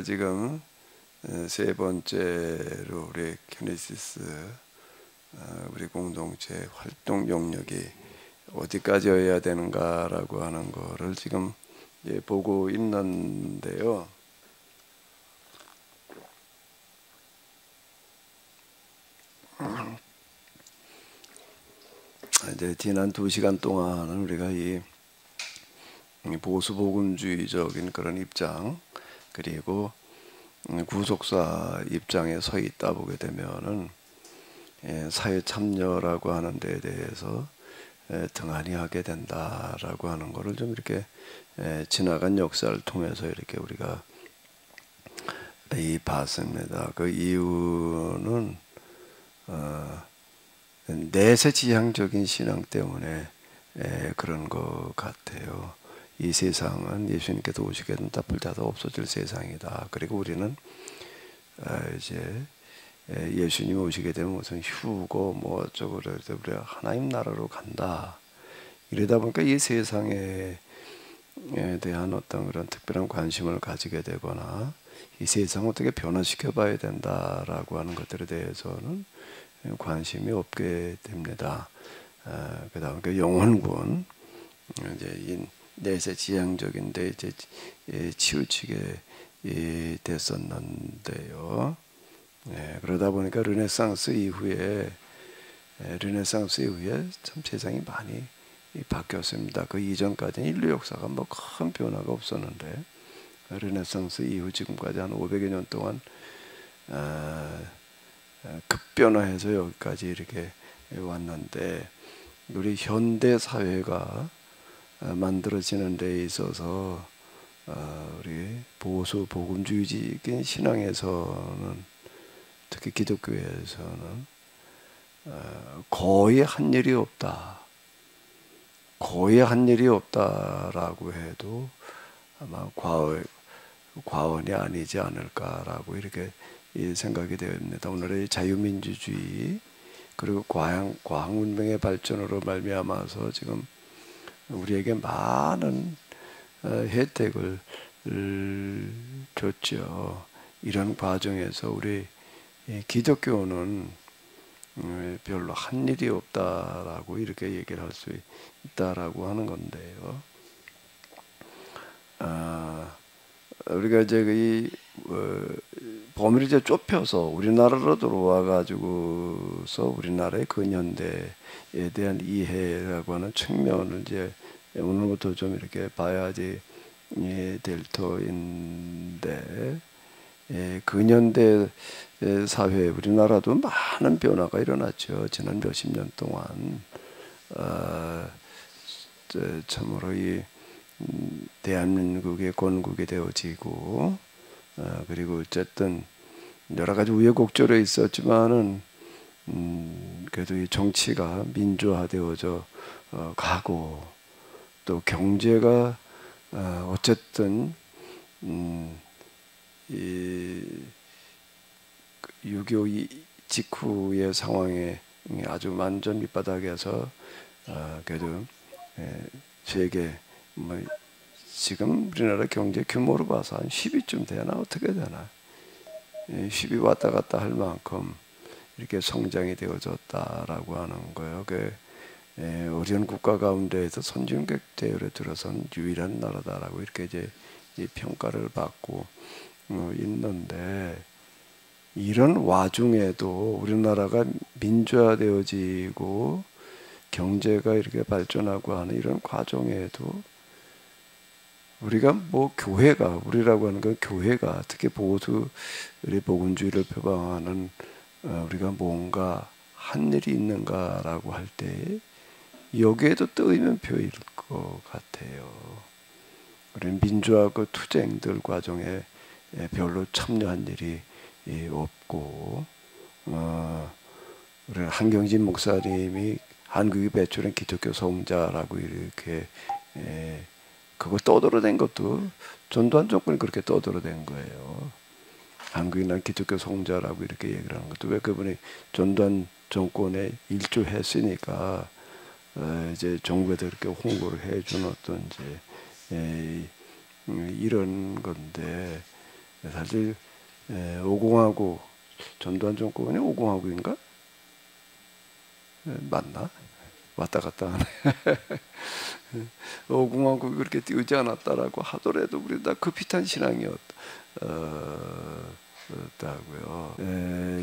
우리가 지금 세 번째로 우리 키네시스 우리 공동체 활동 영역이 어디까지여야 되는가라고 하는 거를 지금 보고 있는데요. 이제 지난 2시간 동안은 우리가 이 보수복음주의적인 그런 입장 그리고 구속사 입장에 서 있다 보게 되면은 사회 참여라고 하는 데에 대해서 등한히 하게 된다라고 하는 것을 좀 이렇게 지나간 역사를 통해서 이렇게 우리가 봤습니다. 그 이유는 내세지향적인 신앙 때문에 그런 것 같아요. 이 세상은 예수님께서 오시게 되면 다 불타도 없어질 세상이다. 그리고 우리는 이제 예수님 오시게 되면 무슨 휴고 뭐 어쩌고 그래서 우리가 하나님 나라로 간다. 이러다 보니까 이 세상에 대한 어떤 그런 특별한 관심을 가지게 되거나 이 세상을 어떻게 변화시켜 봐야 된다라고 하는 것들에 대해서는 관심이 없게 됩니다. 그다음 그 영혼군 이제 이 내세 지향적인데 이제 치우치게 됐었는데요. 그러다 보니까 르네상스 이후에 참 세상이 많이 바뀌었습니다. 그 이전까지는 인류 역사가 뭐 큰 변화가 없었는데 르네상스 이후 지금까지 한 500여 년 동안 급변화해서 여기까지 이렇게 왔는데 우리 현대 사회가 만들어지는 데 있어서 우리 보수 복음주의적인 신앙에서는 특히 기독교에서는 거의 한 일이 없다. 거의 한 일이 없다라고 해도 아마 과언이 아니지 않을까라고 이렇게 생각이 됩니다. 오늘의 자유민주주의 그리고 과학 문명의 발전으로 말미암아서 지금 우리에게 많은 혜택을 줬죠. 이런 과정에서 우리 기독교는 별로 한 일이 없다라고 이렇게 얘기를 할 수 있다라고 하는 건데요. 우리가 이제 이 범위를 이제 좁혀서 우리나라로 들어와 가지고서 우리나라의 근현대에 대한 이해라고 하는 측면을 이제 오늘부터 좀 이렇게 봐야지 될 터인데 근현대 사회 우리나라도 많은 변화가 일어났죠. 지난 몇십 년 동안 참으로 이 대한민국의 건국이 되어지고 그리고 어쨌든 여러 가지 우여곡절이 있었지만은 그래도 이 정치가 민주화되어져 가고 또 경제가 어쨌든 이 6.25 직후의 상황에 아주 완전 밑바닥에서 그래도 세계 뭐 지금 우리나라 경제 규모로 봐서 한 10위쯤 되나 어떻게 되나 10위 왔다 갔다 할 만큼 이렇게 성장이 되어졌다라고 하는 거예요. 그 어려운 국가 가운데에서 선진국 대열에 들어선 유일한 나라다라고 이렇게 이제 평가를 받고 있는데 이런 와중에도 우리나라가 민주화되어지고 경제가 이렇게 발전하고 하는 이런 과정에도 우리가 뭐 교회가 우리라고 하는 건 교회가 특히 보수 우리 복음주의를 표방하는 우리가 뭔가 한 일이 있는가라고 할 때 여기에도 뜨이면표일 것 같아요. 우리는 민주화 그 투쟁들 과정에 별로 참여한 일이 없고 우리 한경진 목사님이 한국이 배출한 기독교 성자라고 이렇게 그걸 떠들어댄 것도 전두환 정권이 그렇게 떠들어댄 거예요. 한국이 난 기독교 성자라고 이렇게 얘기를 하는 것도 왜 그분이 전두환 정권에 일조했으니까 이제 정부에서 이렇게 홍보를 해준 어떤 이제 이런 건데 사실 오공화국 전두환 정권이 오공화국인가? 맞나? 왔다 갔다 하네. 오공화국이 그렇게 띄우지 않았다라고 하더라도 우리 다 급히탄 신앙이었다고요.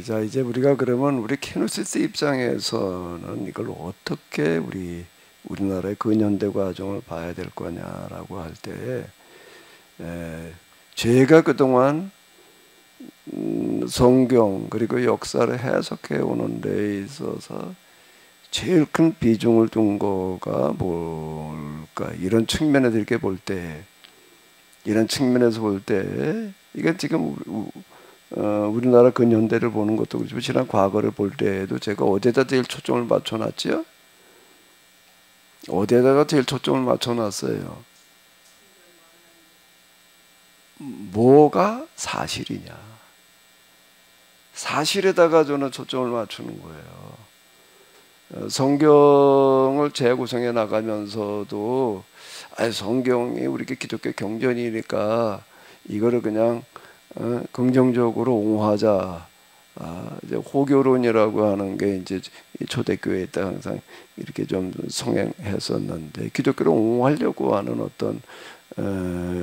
자, 이제 우리가 그러면 우리 케노시스 입장에서는 이걸 어떻게 우리나라의 근현대 과정을 봐야 될 거냐라고 할 때, 제가 그동안 성경 그리고 역사를 해석해 오는 데 있어서 제일 큰 비중을 둔 거가 뭘까? 이런 측면에서 이렇게 볼 때, 이런 측면에서 볼 때, 이게 지금 우리나라 근현대를 보는 것도 그렇지만 지난 과거를 볼 때에도 제가 어디에다 제일 초점을 맞춰놨지요? 어디에다가 제일 초점을 맞춰놨어요? 뭐가 사실이냐? 사실에다가 저는 초점을 맞추는 거예요. 성경을 재구성해 나가면서도 성경이 우리 기독교 경전이니까 이거를 그냥 긍정적으로 옹호하자. 이제 호교론이라고 하는 게 이제 초대교회 때 항상 이렇게 좀 성행했었는데 기독교를 옹호하려고 하는 어떤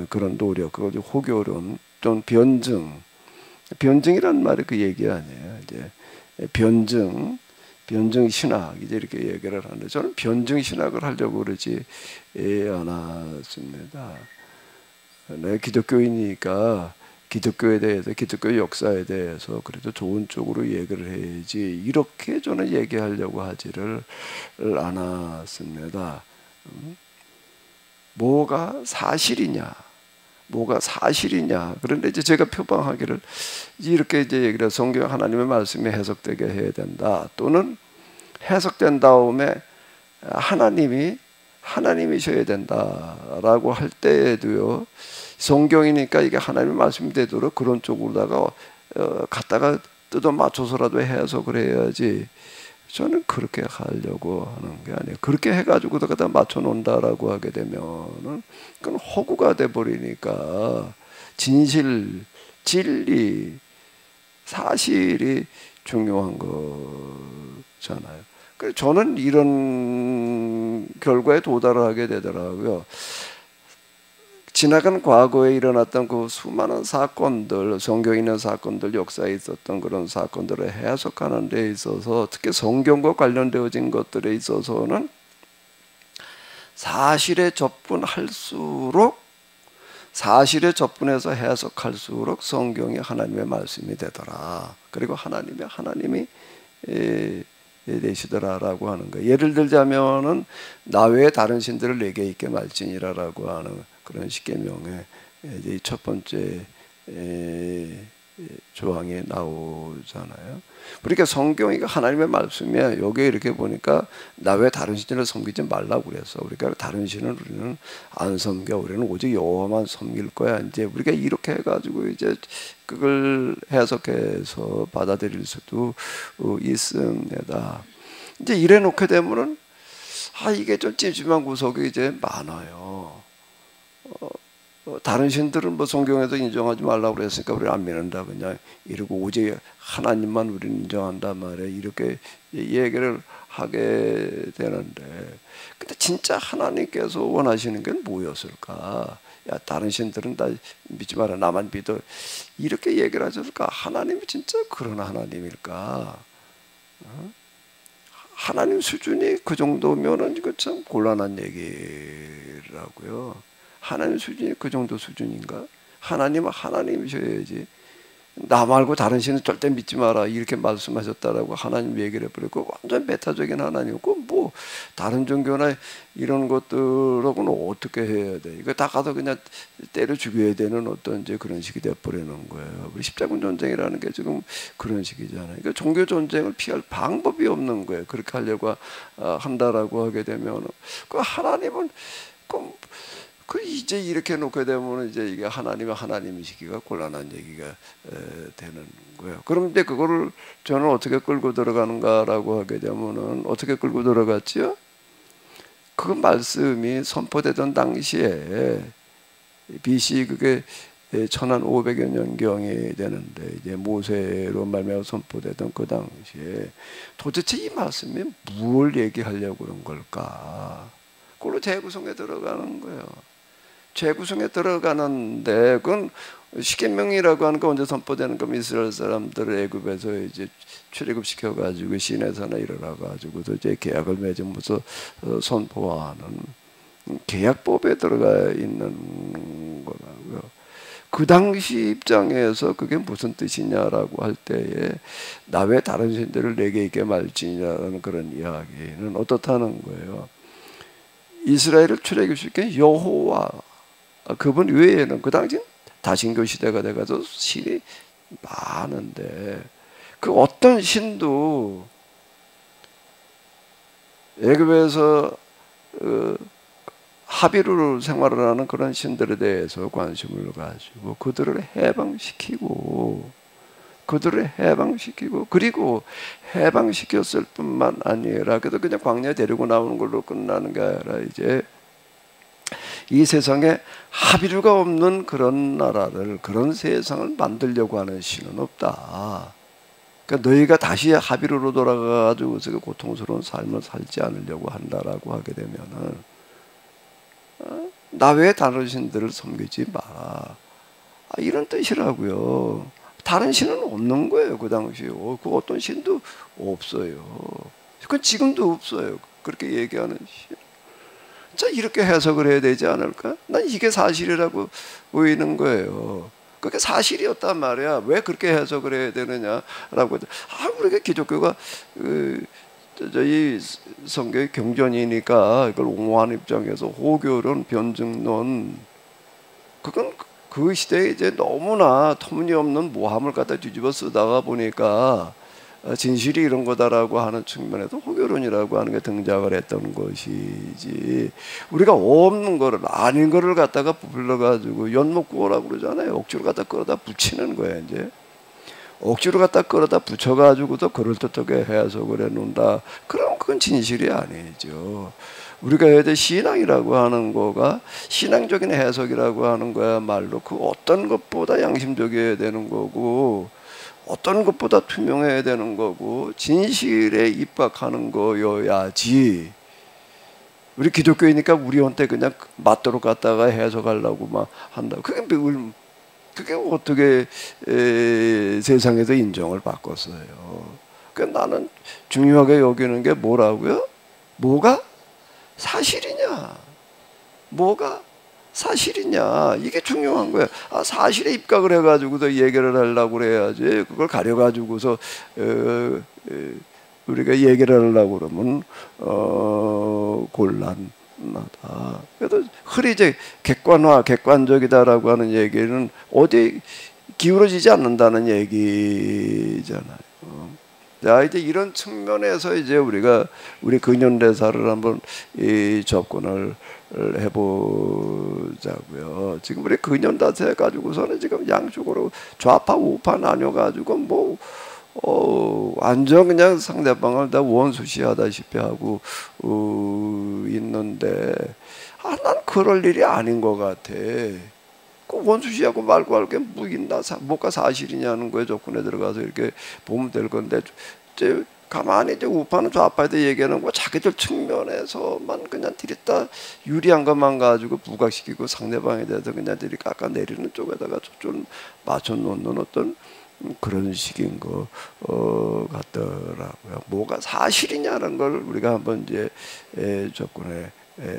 그런 노력, 그걸 호교론 또는 변증이라는 말이 그 얘기 아니에요. 이제 변증 신학 이제 이렇게 얘기를 하는데 저는 변증 신학을 하려고 그러지 않았습니다. 네, 기독교이니까 기독교에 대해서 기독교 역사에 대해서 그래도 좋은 쪽으로 얘기를 해야지 이렇게 저는 얘기하려고 하지를 않았습니다. 뭐가 사실이냐? 그런데 이제 제가 표방하기를 이렇게 이제 얘기를 성경 하나님의 말씀이 해석되게 해야 된다. 또는 해석된 다음에 하나님이셔야 된다라고 할 때에도요. 성경이니까 이게 하나님의 말씀이 되도록 그런 쪽으로다가 갖다가 뜯어 맞춰서라도 해석을 해야지. 저는 그렇게 하려고 하는 게 아니에요. 그렇게 해가지고 갖다 맞춰 놓는다라고 하게 되면은 그건 허구가 돼 버리니까 진실, 진리, 사실이 중요한 거잖아요. 그래서 저는 이런 결과에 도달하게 되더라고요. 지나간 과거에 일어났던 그 수많은 사건들, 성경에 있는 사건들, 역사에 있었던 그런 사건들을 해석하는 데 있어서 특히 성경과 관련되어진 것들에 있어서는 사실에 접근해서 해석할수록 성경이 하나님의 말씀이 되더라. 그리고 하나님이 되시더라라고 하는 거예요. 예를 들자면은 나 외에 다른 신들을 내게 있게 말지니라라고 하는 그런 십계명의 이제 첫 번째 조항이 나오잖아요. 그러니까 성경이 하나님의 말씀이야. 여기에 이렇게 보니까 나 외에 다른 신을 섬기지 말라고 그랬어. 그러니까 다른 신은 우리는 안 섬겨. 우리는 오직 여호와만 섬길 거야. 이제 우리가 이렇게 해가지고 이제 그걸 해석해서 받아들일 수도 있습니다. 이제 이래 놓게 되면은 이게 좀 찜찜한 구석이 이제 많아요. 다른 신들은 뭐 성경에서 인정하지 말라고 그랬으니까 우리 안 믿는다 그냥 이러고 오직 하나님만 우리는 인정한단 말이에요. 이렇게 얘기를 하게 되는데 근데 진짜 하나님께서 원하시는 게 뭐였을까? 야 다른 신들은 다 믿지 마라 나만 믿어 이렇게 얘기를 하셨을까? 하나님이 진짜 그런 하나님일까? 하나님 수준이 그 정도면은 이거 참 곤란한 얘기라고요. 하나님 수준이 그 정도 수준인가? 하나님은 하나님이셔야지. 나 말고 다른 신은 절대 믿지 마라 이렇게 말씀하셨다라고 하나님 얘기를 해버리고 완전 메타적인 하나님이고 뭐 다른 종교나 이런 것들하고는 어떻게 해야 돼? 이거 다 가서 그냥 때려 죽여야 되는 어떤 이제 그런 식이 돼버리는 거예요. 우리 십자군 전쟁이라는 게 지금 그런 식이잖아요. 그러니까 종교 전쟁을 피할 방법이 없는 거예요. 그렇게 하려고 한다라고 하게 되면 그 하나님은 그 이제 이렇게 놓게 되면 이제 이게 하나님이시기가 곤란한 얘기가 되는 거예요. 그런데 그거를 저는 어떻게 끌고 들어가는가라고 하게 되면은 어떻게 끌고 들어갔지요? 그 말씀이 선포되던 당시에 BC 그게 1500여 년경이 되는데 이제 모세로 말미암아 선포되던 그 당시에 도대체 이 말씀이 뭘 얘기하려고 그런 걸까? 그걸로 재구성에 들어가는 거예요. 재구성에 들어가는데 그건 십계명이라고 하는 거 언제 선포되는 거? 이스라엘 사람들을 애굽에서 이제 출애굽시켜 가지고 시내산에 이르러 가지고도 이제 계약을 맺으면서 선포하는 계약법에 들어가 있는 거라고요. 그 당시 입장에서 그게 무슨 뜻이냐라고 할 때에 나 외 다른 신들을 내게 있게 말지냐라는 그런 이야기는 어떻다는 거예요. 이스라엘을 출애굽시킨 여호와 그분 외에는 그 당시 다신교 시대가 돼가지고 신이 많은데 그 어떤 신도 애굽에서 합의로 생활을 하는 그런 신들에 대해서 관심을 가지고 그들을 해방시키고 그리고 해방시켰을 뿐만 아니라 그래도 그냥 광야에 데리고 나오는 걸로 끝나는 게 아니라 이제 이 세상에 합의류가 없는 그런 나라를 그런 세상을 만들려고 하는 신은 없다. 그러니까 너희가 다시 합의류로 돌아가가지고 고통스러운 삶을 살지 않으려고 한다라고 하게 되면은 나 외에 다른 신들을 섬기지 마라. 이런 뜻이라고요. 다른 신은 없는 거예요. 그 당시에 그 어떤 신도 없어요. 그건 지금도 없어요. 그렇게 얘기하는 신. 자, 이렇게 해석을 해야 되지 않을까? 난 이게 사실이라고 보이는 거예요. 그게 사실이었단 말이야. 왜 그렇게 해석을 해야 되느냐라고. 우리가 기독교가 이 성경의 경전이니까 이걸 옹호하는 입장에서 호교론, 변증론, 그건 그 시대에 이제 너무나 터무니없는 모함을 갖다 뒤집어 쓰다가 보니까 진실이 이런 거다라고 하는 측면에서 호교론이라고 하는 게 등장을 했던 것이지, 우리가 없는 거를 아닌 거를 갖다가 불러가지고 연목구호라고 그러잖아요. 억지로 갖다 끌어다 붙이는 거예요. 이제 억지로 갖다 끌어다 붙여가지고도 그럴듯하게 해석을 해놓는다. 그럼 그건 진실이 아니죠. 우리가 해야 될 신앙이라고 하는 거가, 신앙적인 해석이라고 하는 거야말로 그 어떤 것보다 양심적이어야 되는 거고, 어떤 것보다 투명해야 되는 거고, 진실에 입각하는 거여야지. 우리 기독교이니까 우리한테 그냥 맞도록 갖다가 해석하려고 막 한다. 그게 어떻게 세상에서 인정을 받겠어요. 그러니까 나는 중요하게 여기는 게 뭐라고요? 뭐가 사실이냐? 뭐가 사실이냐? 이게 중요한 거예요. 사실에 입각을 해가지고서 얘기를 하려고 그래야지. 그걸 가려가지고서 우리가 얘기를 하려고 그러면 곤란하다. 그래도 흔히 이제 객관적이다라고 하는 얘기는 어디 기울어지지 않는다는 얘기잖아요. 자, 이제 이런 측면에서 이제 우리가 우리 근현대사를 한번 접근을 해보자고요. 지금 우리 근현대사 가지고서는 지금 양쪽으로 좌파 우파 나뉘어가지고 완전 그냥 상대방을 다 원수시하다시피 하고 있는데, 난 그럴 일이 아닌 것 같아. 그 원수시하고 말고 할 게 뭐가 사실이냐는 거에 접근에 들어가서 이렇게 보면 될 건데, 이제 가만히 이제 우파는 좌파한테 얘기하는 거 자기들 측면에서만 그냥 들였다 유리한 것만 가지고 부각시키고 상대방에 대해서 그냥 들이 깎아내리는 쪽에다가 초점을 맞춰놓는 어떤 그런 식인 거 같더라고요. 뭐가 사실이냐는 걸 우리가 한번 이제 접근해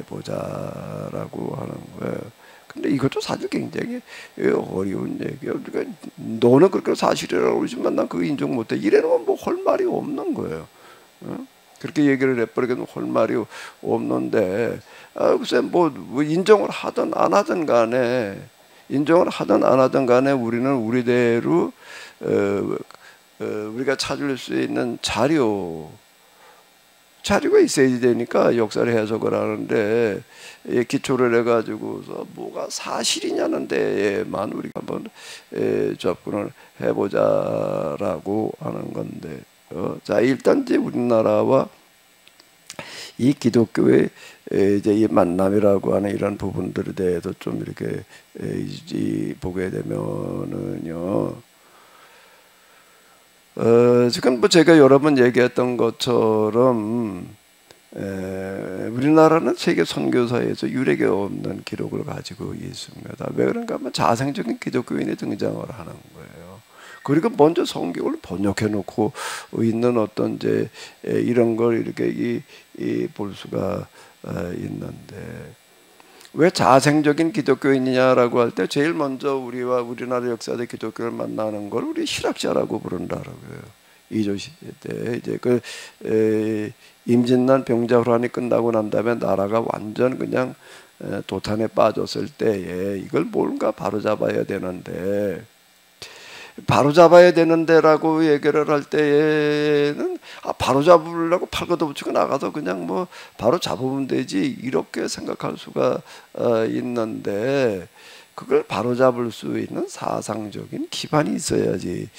보자라고 하는 거예요. 근데 이것도 사실 굉장히 어려운 얘기예요. 그러니까 너는 그렇게 사실이라고 그러지만 난 그거 인정 못해. 이래놓으면 뭐 할 말이 없는 거예요. 그렇게 얘기를 해버리면 할 말이 없는데, 글쎄 뭐 인정을 하든 안 하든 간에 우리는 우리대로 우리가 찾을 수 있는 자료가 있어야 되니까 역사를 해석을 하는데, 기초를 해가지고서 뭐가 사실이냐는 데에만 우리가 한번 접근을 해보자라고 하는 건데, 자, 일단 이제 우리나라와 이 기독교의 이제 이 만남이라고 하는 이런 부분들에 대해서 좀 이렇게 보게 되면은요, 지금 뭐 제가 여러 번 얘기했던 것처럼 우리나라는 세계 선교사에서 유례가 없는 기록을 가지고 있습니다. 왜 그런가 하면 자생적인 기독교인이 등장을 하는 거예요. 그리고 먼저 성경을 번역해 놓고 있는 어떤 이제 이런 걸 이렇게 볼 수가 있는데, 왜 자생적인 기독교인이냐라고 할 때 제일 먼저 우리와 우리나라 역사의 기독교를 만나는 걸 우리 실학자라고 부른다라고요. 이조 시대 때 이제 그 임진난 병자호란이 끝나고 난 다음에 나라가 완전 그냥 도탄에 빠졌을 때에 이걸 뭔가 바로잡아야 되는데, 바로잡아야 되는데라고 얘기를 할 때에는 바로잡으려고 팔 걷어붙이고 나가서 그냥 뭐 바로 잡으면 되지 이렇게 생각할 수가 있는데, 그걸 바로잡을 수 있는 사상적인 기반이 있어야지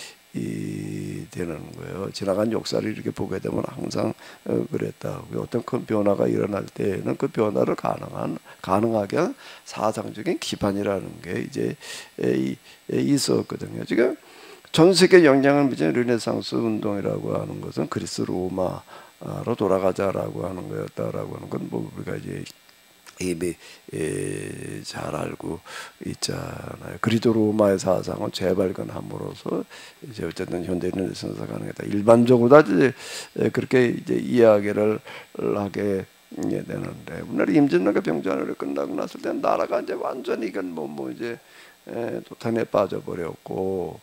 되는 거예요. 지나간 역사를 이렇게 보게 되면 항상 그랬다고요. 어떤 큰 변화가 일어날 때에는 그 변화를 가능하게 한 사상적인 기반이라는 게 이제 있었거든요. 지금 전 세계 영향을 미친 르네상스 운동이라고 하는 것은 그리스 로마로 돌아가자라고 하는 거였다라고 하는 건 뭐 우리가 이제 이미 잘 알고 있잖아요. 그리도 로마의 사상은 재발견함으로써 이제 어쨌든 현대 르네상스가 가능했다. 일반적으로 다 이제 그렇게 이제 이야기를 하게 되는데, 우리나라 임진왜란 병자호란이 끝나고 났을 때 나라가 이제 완전히 이건 뭐 이제 도탄에 빠져버렸고,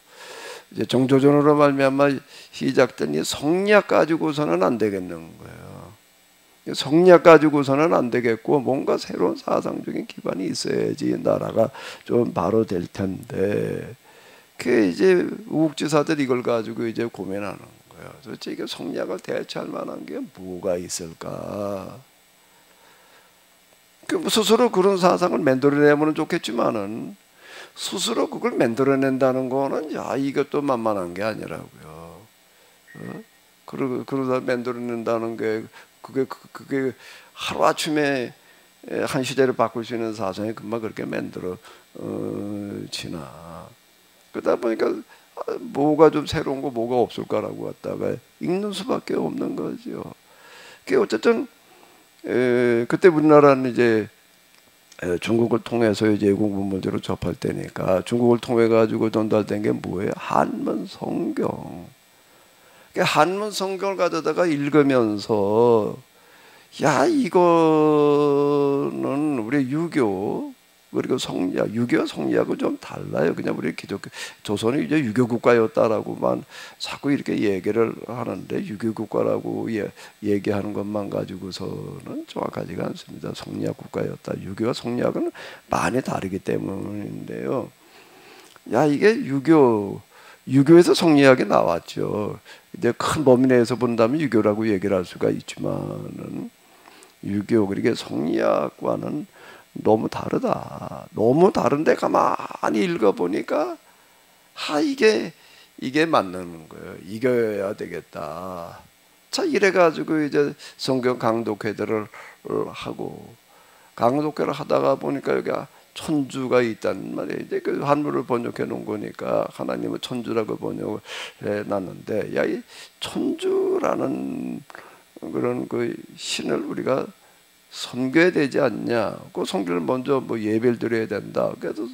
이제 정조전으로 말미암아 시작된 이 성리학 가지고서는 안 되겠는 거예요. 성리학 가지고서는 안 되겠고 뭔가 새로운 사상적인 기반이 있어야지 나라가 좀 바로 될 텐데, 그 이제 우국지사들 이걸 가지고 이제 고민하는 거예요. 도대체 이게 성리학을 대체할 만한 게 뭐가 있을까? 그 스스로 그런 사상을 만들어내면 좋겠지만은 스스로 그걸 만들어낸다는 거는 이것도 만만한 게 아니라고요. 그러다 만들어낸다는 게 그게 하루 아침에 한 시대를 바꿀 수 있는 사상이 금방 그렇게 만들어지나. 그러다 보니까 뭐가 좀 새로운 거 뭐가 없을까라고 갖다가 읽는 수밖에 없는 거죠. 그 어쨌든 그때 우리나라는 이제 중국을 통해서 이제 외국문물들을 접할 때니까 중국을 통해 가지고 전달된 게 뭐예요? 한문 성경. 한문 성경을 가져다가 읽으면서 이거는 우리 유교 그리고 성리학, 유교와 성리학은 좀 달라요. 그냥 우리 기독교 조선이 이제 유교 국가였다라고만 자꾸 이렇게 얘기를 하는데, 유교 국가라고 얘기하는 것만 가지고서는 정확하지가 않습니다. 성리학 국가였다. 유교와 성리학은 많이 다르기 때문인데요. 이게 유교에서 성리학이 나왔죠. 이제 큰 범위 내에서 본다면 유교라고 얘기를 할 수가 있지만은 유교 그리고 성리학과는 너무 다르다. 너무 다른데 가만히 읽어보니까 이게 맞는 거예요. 이겨야 되겠다. 자, 이래가지고 이제 성경 강독회들을 하고, 강독회를 하다가 보니까 여기 천주가 있단 말이에요. 이제 그 한문을 번역해 놓은 거니까 하나님은 천주라고 번역을 해 놨는데, 이 천주라는 그런 그 신을 우리가 섬겨야 되지 않냐. 그 성경을 먼저 뭐 예배를 드려야 된다. 그래서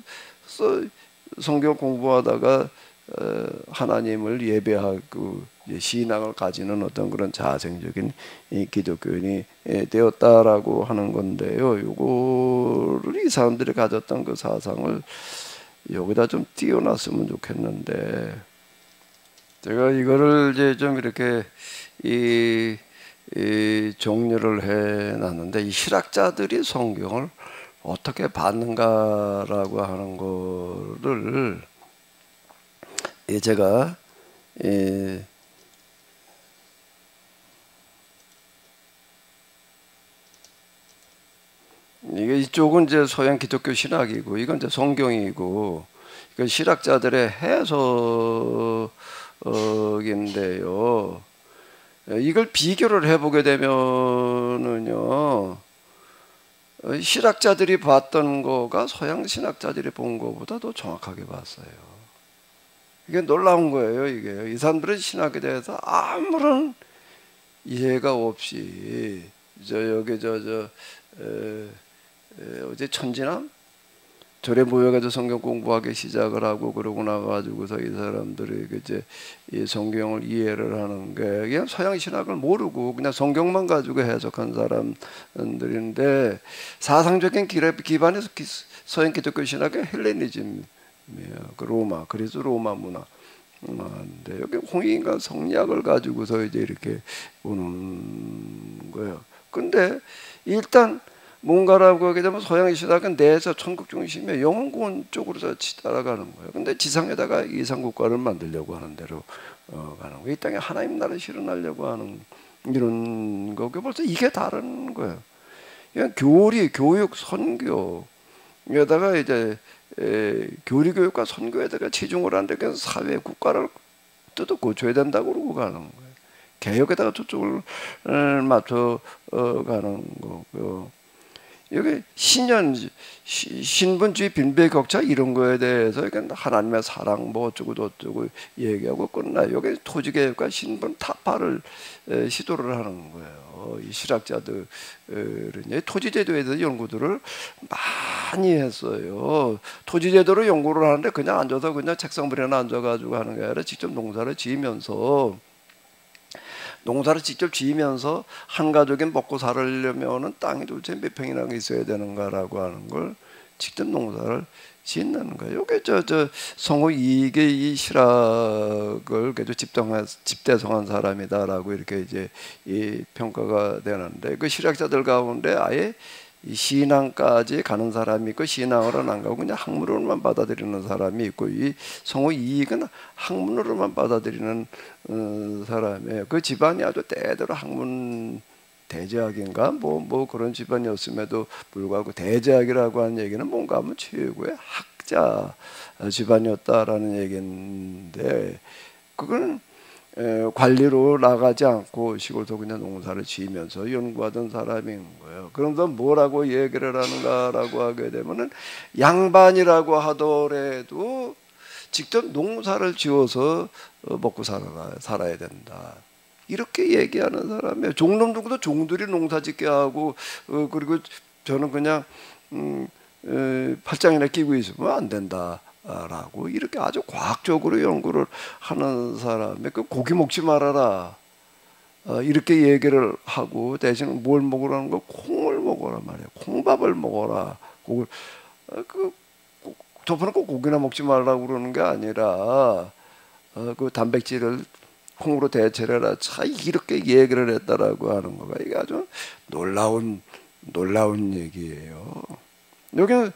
성경 공부하다가 하나님을 예배하고 신앙을 가지는 어떤 그런 자생적인 기독교인이 되었다라고 하는 건데요. 요거를 이 사람들이 가졌던 그 사상을 여기다 좀 띄워놨으면 좋겠는데, 제가 이거를 이제 좀 이렇게 정리를 해놨는데, 이 실학자들이 성경을 어떻게 봤는가라고 하는 거를 제가 이쪽은 이제 서양 기독교 신학이고 이건 이제 성경이고, 이건 실학자들의 해석인데요. 이걸 비교를 해보게 되면은요, 신학자들이 봤던 거가 서양 신학자들이 본 거보다 더 정확하게 봤어요. 이게 놀라운 거예요. 이게 이 사람들은 신학에 대해서 아무런 이해가 없이 여기 어제 천지남 절에 모여가지고 성경 공부하기 시작을 하고 그러고 나가지고서 이 사람들이 이제 이 성경을 이해를 하는 게 그냥 서양 신학을 모르고 그냥 성경만 가지고 해석한 사람들인데 사상적인 기반에서 서양 기독교 신학의 헬레니즘이에요. 그 로마 그래서 로마 문화. 근데 여기 홍익인간 성리학을 가지고서 이제 이렇게 보는 거예요. 근데 일단 뭔가라고 하게 되면 서양의 신학은 내에서 천국 중심의 영혼군 쪽으로 따라가는 거예요. 근데 지상에다가 이상국가를 만들려고 하는 대로 가는 거예요. 이 땅에 하나님 나라를 실현하려고 하는 이런 거고 벌써 이게 다른 거예요. 그냥 교리, 교육, 선교 여기다가 이제 교리 교육과 선교에다가 치중을 하는데 그냥 사회 국가를 뜯어 고쳐야 된다고 그러고 가는 거예요. 개혁에다가 초점을 맞춰 가는 거고요. 여기 신분주의 빈배격차 이런 거에 대해서 하나님의 사랑 뭐 어쩌고 저쩌고 얘기하고 끝나요. 여기 토지개혁과 신분 타파를 시도를 하는 거예요. 이 실학자들은 토지제도에 대해서 연구들을 많이 했어요. 토지제도로 연구를 하는데 그냥 앉아서 그냥 책상부리에 앉아가지고 하는 게 아니라 직접 농사를 지으면서 한 가족이 먹고 살려면은 땅이 도대체 몇 평이나 있어야 되는가라고 하는 걸 직접 농사를 짓는 거예요. 이게 성우 이익의 이 실학을 그래도 집대성한 사람이다라고 이렇게 이제 이 평가가 되는데 그 실학자들 가운데 아예 이 신앙까지 가는 사람이 있고 신앙으로는 안 가고 그냥 학문으로만 받아들이는 사람이 있고 이 성우 이익은 학문으로만 받아들이는 사람이에요. 그 집안이 아주 대대로 학문 대제학인가 뭐 그런 집안이었음에도 불구하고 대제학이라고 하는 얘기는 뭔가 하면 최고의 학자 집안이었다라는 얘기인데 그거는 관리로 나가지 않고 시골에서 그냥 농사를 지으면서 연구하던 사람인 거예요. 그러면서 뭐라고 얘기를 하는가라고 하게 되면은 양반이라고 하더라도 직접 농사를 지어서 먹고 살아야 된다. 이렇게 얘기하는 사람이에요. 종놈 누구도 종들이 농사짓게 하고 그리고 저는 그냥 팔짱이나 끼고 있으면 안 된다. 라고 이렇게 아주 과학적으로 연구를 하는 사람이 그 고기 먹지 말아라 이렇게 얘기를 하고 대신 뭘 먹으라는 거 콩을 먹어라 말이에요. 콩밥을 먹어라. 저번에 꼭 고기나 먹지 말라고 그러는 게 아니라 그 단백질을 콩으로 대체를 해라. 차 이렇게 얘기를 했다라고 하는 거가 이게 아주 놀라운 얘기예요. 여기는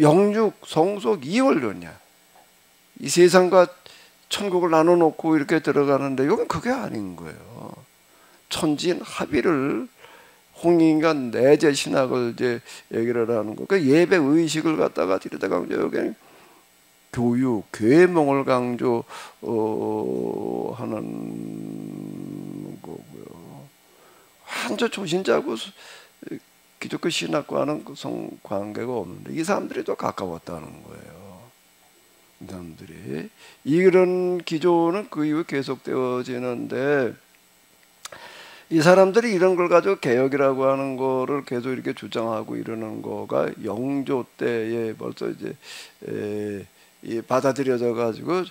영육, 성속, 이원론이야. 이 세상과 천국을 나눠놓고 이렇게 들어가는데 이건 그게 아닌 거예요. 천지인 합의를 홍익인간 내재 신학을 이제 얘기를 하는 거. 그 예배 의식을 갖다가 들여다가 여기 교육, 계몽을 강조하는 거고요. 완전 초신자고 기독교 신학과는 관계가 없는데 이 사람들이 더 가까웠다는 거예요. 이 사람들이 이런 기조는 그 이후에 계속되어지는데 이 사람들이 이런 걸 가지고 개혁이라고 하는 거를 계속 이렇게 주장하고 이러는 거가 영조 때에 벌써 이제 받아들여져 가지고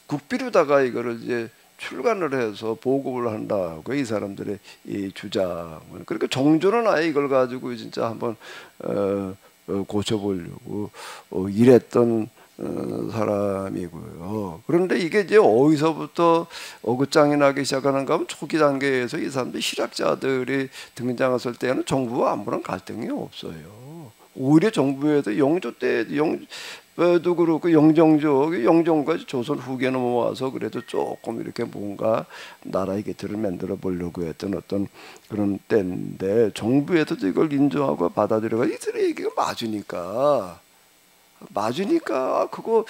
국비로다가 이거를 이제 출간을 해서 보급을 한다고 이 사람들의 이 주장을. 그러니까 정조는 아예 이걸 가지고 진짜 한번 고쳐보려고 이랬던 사람이고요. 그런데 이게 이제 어디서부터 어긋장이 나기 시작하는가 하면 초기 단계에서 이 사람들 실학자들이 등장했을 때는 정부와 아무런 갈등이 없어요. 오히려 정부에도 영조 때도 그렇고 영정과 조선 후기에 넘어와서 그래도 조금 이렇게 뭔가 나라의 곁을 만들어 보려고 했던 어떤 그런 때인데 정부에서도 이걸 인정하고 받아들여가 이들의 얘기가 맞으니까 그거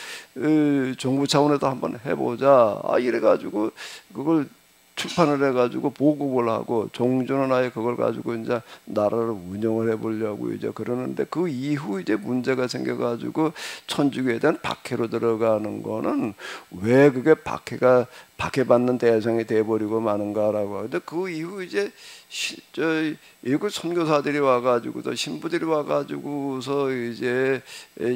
정부 차원에서 한번 해보자 이래가지고 그걸 출판을 해가지고 보급을 하고 종전은 아예 그걸 가지고 이제 나라를 운영을 해보려고 이제 그러는데 그 이후 이제 문제가 생겨가지고 천주교에 대한 박해로 들어가는 거는 왜 그게 박해받는 대상이 돼버리고 마는가라고 하는데 그 이후 이제 외국 선교사들이 와가지고서 신부들이 와가지고서 이제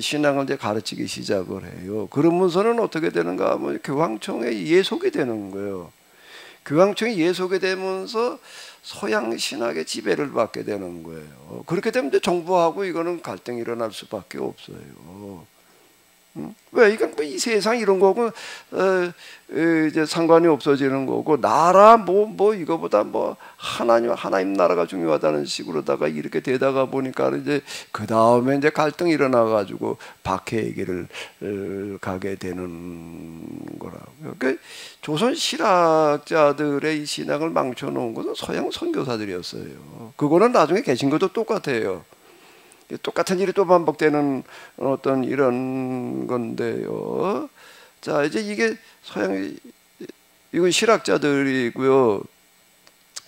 신앙을 이제 가르치기 시작을 해요. 그러면서는 어떻게 되는가 하면 교황청에 예속이 되는 거예요. 교황청이 예속이 되면서 서양 신학의 지배를 받게 되는 거예요. 그렇게 되면 이제 정부하고 이거는 갈등이 일어날 수밖에 없어요. 왜 이건 뭐 이 세상 이런 거고 이제 상관이 없어지는 거고 나라 뭐 이거보다 뭐 하나님 나라가 중요하다는 식으로다가 이렇게 되다가 보니까 이제 그 다음에 이제 갈등이 일어나 가지고 박해의 길을 가게 되는 거라고요. 그러니까 조선 신학자들의 이 신앙을 망쳐놓은 것은 서양 선교사들이었어요. 그거는 나중에 계신 것도 똑같아요. 똑같은 일이 또 반복되는 어떤 이런 건데요. 자, 이제 이게 서양 이건 실학자들이고요.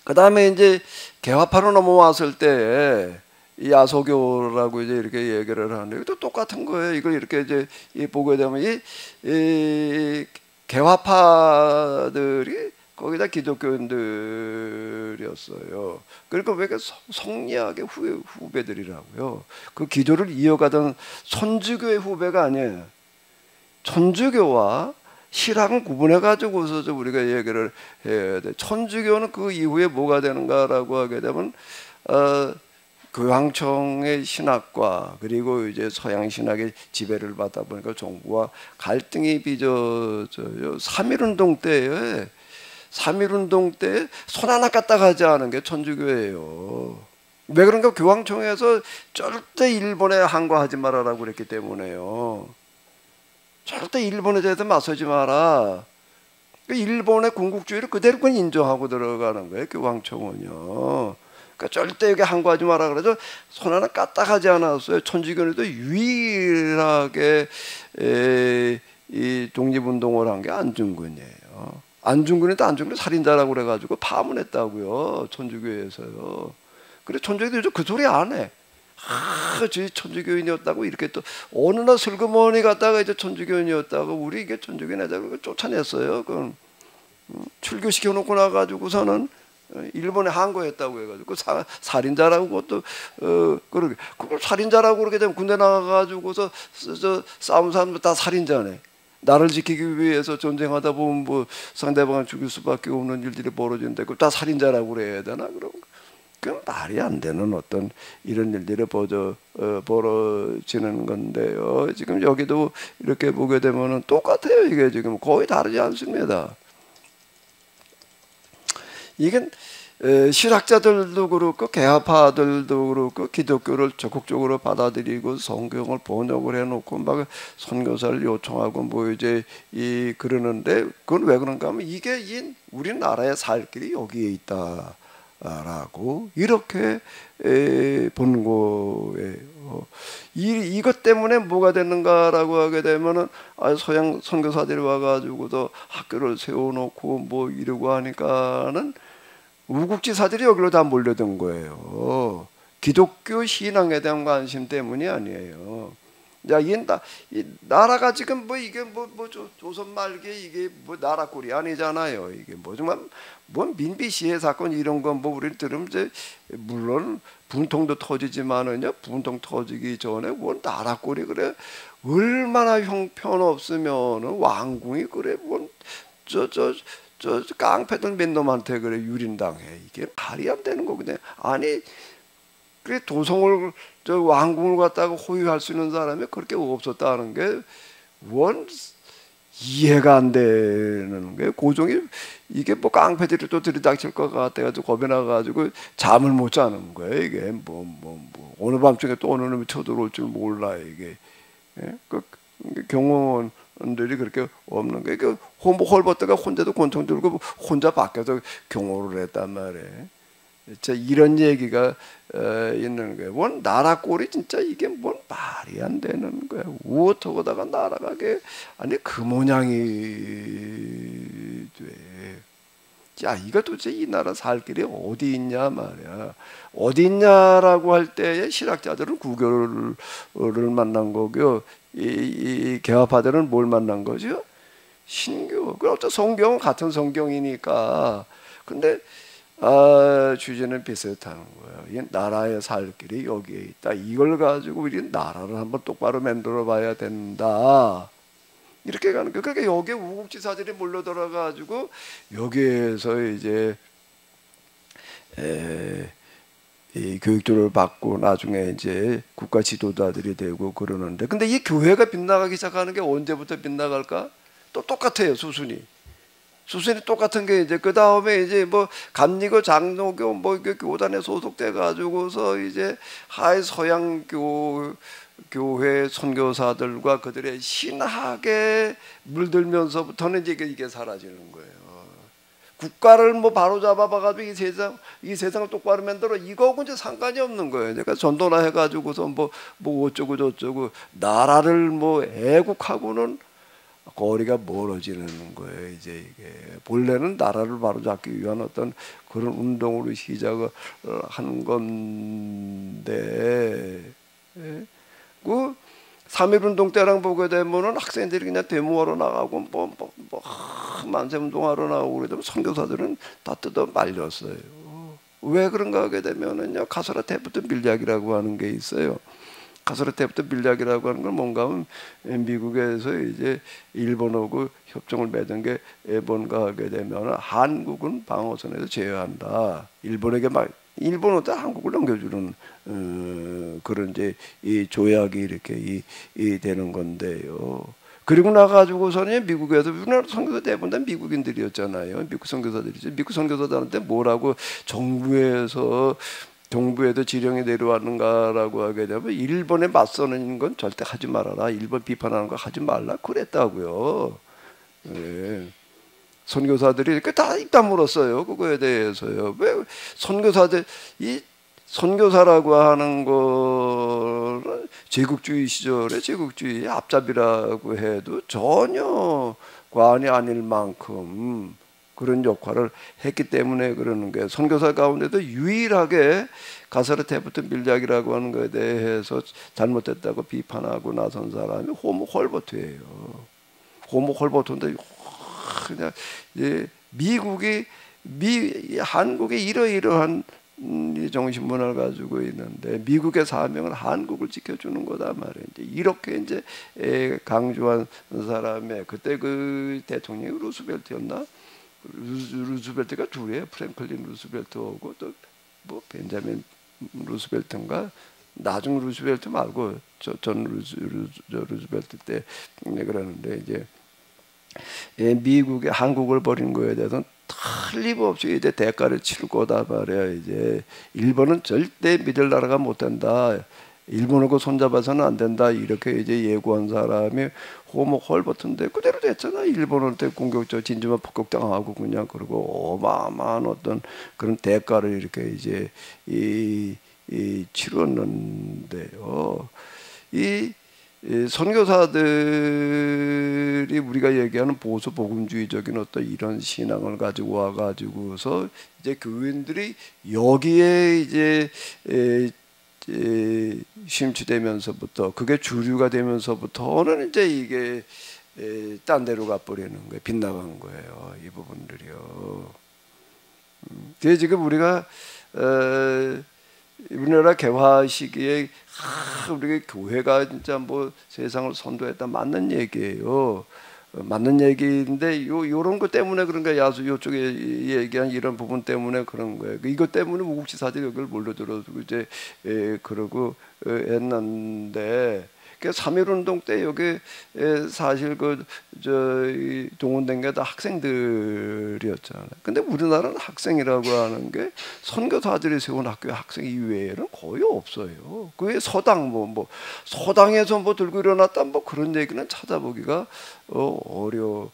그 다음에 이제 개화파로 넘어왔을 때 이 야소교라고 이제 이렇게 얘기를 하는데 이것도 똑같은 거예요. 이걸 이렇게 이제 보게 되면 이 개화파들이 거기다 기독교인들이었어요. 그러니까 왜 성리학의 후배들이라고요. 그 기조를 이어가던 천주교의 후배가 아니에요. 천주교와 실학은 구분해 가지고서 우리가 얘기를 해야 돼. 천주교는 그 이후에 뭐가 되는가라고 하게 되면 교황청의 신학과 그리고 이제 서양 신학의 지배를 받다 보니까 정부와 갈등이 빚어져요. 3.1운동 때에 3.1운동 때 손 하나 까딱 하지 않은 게 천주교예요. 왜 그런가? 교황청에서 절대 일본에 항거하지 말아라고 그랬기 때문에요. 절대 일본에 대해서 맞서지 마라. 일본의 군국주의를 그대로 인정하고 들어가는 거예요. 교황청은요. 그러니까 절대 여기 항거하지 마라 그래서 손 하나 까딱 하지 않았어요. 천주교에도 유일하게 이 독립운동을 한 게 안중근이에요. 안중근이도 살인자라고 그래가지고 파문했다고요. 천주교에서요. 그래 천주교도 요즘 그 소리 안 해. 저 천주교인이었다고 이렇게 또 어느 날 슬그머니 갔다가 이제 천주교인이었다고 우리 이게 천주교인 애들 쫓아냈어요. 그건 출교시켜 놓고 나가지고서는 일본에 항거했다고 해가지고 살인자라고 그것도 그러게 그걸 살인자라고 그렇게 되면 군대 나가가지고서 싸운 사람들 다 살인자네. 나를 지키기 위해서 전쟁하다 보면 뭐 상대방을 죽일 수밖에 없는 일들이 벌어지는데 그걸 다 살인자라고 그래야 되나? 그럼 말이 안 되는 어떤 이런 일들이 벌어지는 건데요. 지금 여기도 이렇게 보게 되면은 똑같아요. 이게 지금 거의 다르지 않습니다. 이게 실학자들도 그렇고 개화파들도 그렇고 기독교를 적극적으로 받아들이고 성경을 번역을 해놓고 막 선교사를 요청하고 뭐 이제 그러는데 그건 왜 그런가 하면 이게 우리나라의 살 길이 여기에 있다라고 이렇게 보는 거예요. 이것 때문에 뭐가 되는가라고 하게 되면은 서양 선교사들이 와가지고도 학교를 세워놓고 뭐 이러고 하니까는 우국지사들이 여기로 다 몰려든 거예요. 기독교 신앙에 대한 관심 때문이 아니에요. 자, 이 나라가 지금 뭐 이게 조선 말기에 이게 뭐 나라 꼴이 아니잖아요. 이게 뭐 정말 뭐 민비시해 사건 이런 건 뭐 우리 들으면 이제 물론 분통도 터지지만은요. 분통 터지기 전에 뭐 나라 꼴이 그래 얼마나 형편없으면은 왕궁이 그래 저 깡패들 몇 놈한테 그래 유린당해. 이게 말이 안 되는 거거든요. 아니 그래 도성을 왕궁을 갖다가 호위할 수 있는 사람이 그렇게 없었다는 게 원 이해가 안 되는 거예요. 고종이 이게 뭐 깡패들이 또 들이닥칠 것 같아가지고 겁이 나가지고 잠을 못 자는 거예요. 이게 뭐 어느 밤중에 또 어느 놈이 쳐들어올 줄 몰라 이게. 예? 경호원들이 그렇게 없는 거예요. 그 홀버트가 혼자도 권총 들고 혼자 밖에서 경호를 했단 말이에요. 진짜 이런 얘기가 있는 거예요. 원 나라 꼴이 진짜 이게 뭔 말이 안 되는 거야. 우어터고다가 날아가게 아니 그 모양이 돼. 자, 이거 도대체 이 나라 살 길이 어디 있냐 말이야. 어디 있냐라고 할 때에 신학자들은 구교를 만난 거고요. 이 개화파들은 뭘 만난 거죠? 신교. 그럼 또 성경은 같은 성경이니까. 근데 주제는 비슷하는 거예요. 이 나라의 살 길이 여기에 있다. 이걸 가지고 우리 나라를 한번 똑바로 만들어 봐야 된다. 이렇게 가는 거예요. 그러니까 여기에 우국지사들이 몰려들어 가지고 여기에서 이제 이 교육들을 받고 나중에 이제 국가 지도자들이 되고 그러는데, 근데 이 교회가 빗나가기 시작하는 게 언제부터 빗나갈까? 또 똑같아요. 수순이 똑같은 게 이제 그 다음에 이제 뭐 감리교, 장로교 뭐 교단에 소속돼 가지고서 이제 하이 서양교 교회 선교사들과 그들의 신학에 물들면서부터는 이제 이게 사라지는 거예요. 국가를 뭐 바로 잡아봐가지고 이 세상을 똑바로 만들어 이거하고 이제 상관이 없는 거예요. 그러니까 전도나 해가지고서 뭐 어쩌고 저쩌고 나라를 뭐 애국하고는 거리가 멀어지는 거예요. 이제 이게 본래는 나라를 바로잡기 위한 어떤 그런 운동으로 시작을 한 건데, 그 3.1운동 때랑 보게 되면은 학생들이 그냥 데모하러 나가고 만세운동하러 나오고 그러면 선교사들은 다 뜯어 말렸어요. 왜 그런가 하게 되면은요, 가서라테부터 밀약이라고 하는 게 있어요. 가서라테부터 밀약이라고 하는 건 뭔가 하면 미국에서 이제 일본하고 협정을 맺은 게 뭔가 하게 되면 한국은 방어선에서 제외한다. 일본한테 한국을 넘겨주는 그런 이제 이 조약이 이렇게 이 되는 건데요. 그리고 나가지고서는 미국에서 우리나라 선교사 대부분 다 미국인들이었잖아요. 미국 선교사들이죠. 미국 선교사들한테 뭐라고 정부에도 지령이 내려왔는가라고 하게 되면 일본에 맞서는 건 절대 하지 말아라. 일본 비판하는 거 하지 말라 그랬다고요. 네. 선교사들이 이렇게 다 입 다물었어요. 그거에 대해서요. 왜 이 선교사라고 하는 거는 제국주의 시절에 제국주의의 앞잡이라고 해도 전혀 과언이 아닐 만큼 그런 역할을 했기 때문에 그러는 거예요. 선교사 가운데도 유일하게 가서르테부터 밀약이라고 하는 것에 대해서 잘못됐다고 비판하고 나선 사람이 호모 홀버트예요. 호모 홀버트인데 그냥 이제 한국이 이러이러한 정신 문화를 가지고 있는데 미국의 사명은 한국을 지켜주는 거다 말이에요. 이렇게 이제 강조한 사람의 그때 그 대통령이 루스벨트였나? 루스벨트가 둘이에요. 프랭클린 루스벨트하고 또 뭐 벤자민 루스벨트인가? 나중 루스벨트 말고 전 루스벨트 때 그러는데 이제 미국의 한국을 버린 거에 대해서는 틀림없이 이제 대가를 치를 거다 말이야. 이제 일본은 절대 믿을 나라가 못 된다. 일본하고 손잡아서는 안 된다. 이렇게 이제 예고한 사람이 호모 홀버트인데 그대로 됐잖아. 일본한테 공격적 진주만 폭격당하고 그냥 그러고 어마어마한 어떤 그런 대가를 이렇게 이제 치렀는데요. 이 선교사들이 우리가 얘기하는 보수 복음주의적인 어떤 이런 신앙을 가지고 와가지고서 이제 교인들이 여기에 이제 심취되면서부터 그게 주류가 되면서부터는 이제 이게 딴 데로 가버리는 거예요. 빗나간 거예요. 이 부분들이요. 그게 지금 우리가 우리나라 개화 시기에 우리가 교회가 진짜 뭐 세상을 선도했다 맞는 얘기예요. 맞는 얘기인데 요런 것 때문에 그런 거야. 요쪽에 얘기한 이런 부분 때문에 그런 거예요. 이것 때문에 우국지사들이 여기를 몰려들어서 이제 그러고 했는데 3.1운동 때 여기 사실 이 동원된 게 다 학생들이었잖아요. 근데 우리나라는 학생이라고 하는 게 선교사들이 세운 학교의 학생 이외에는 거의 없어요. 그게 서당 서당에서 뭐 들고 일어났다 뭐 그런 얘기는 찾아보기가 어려워요.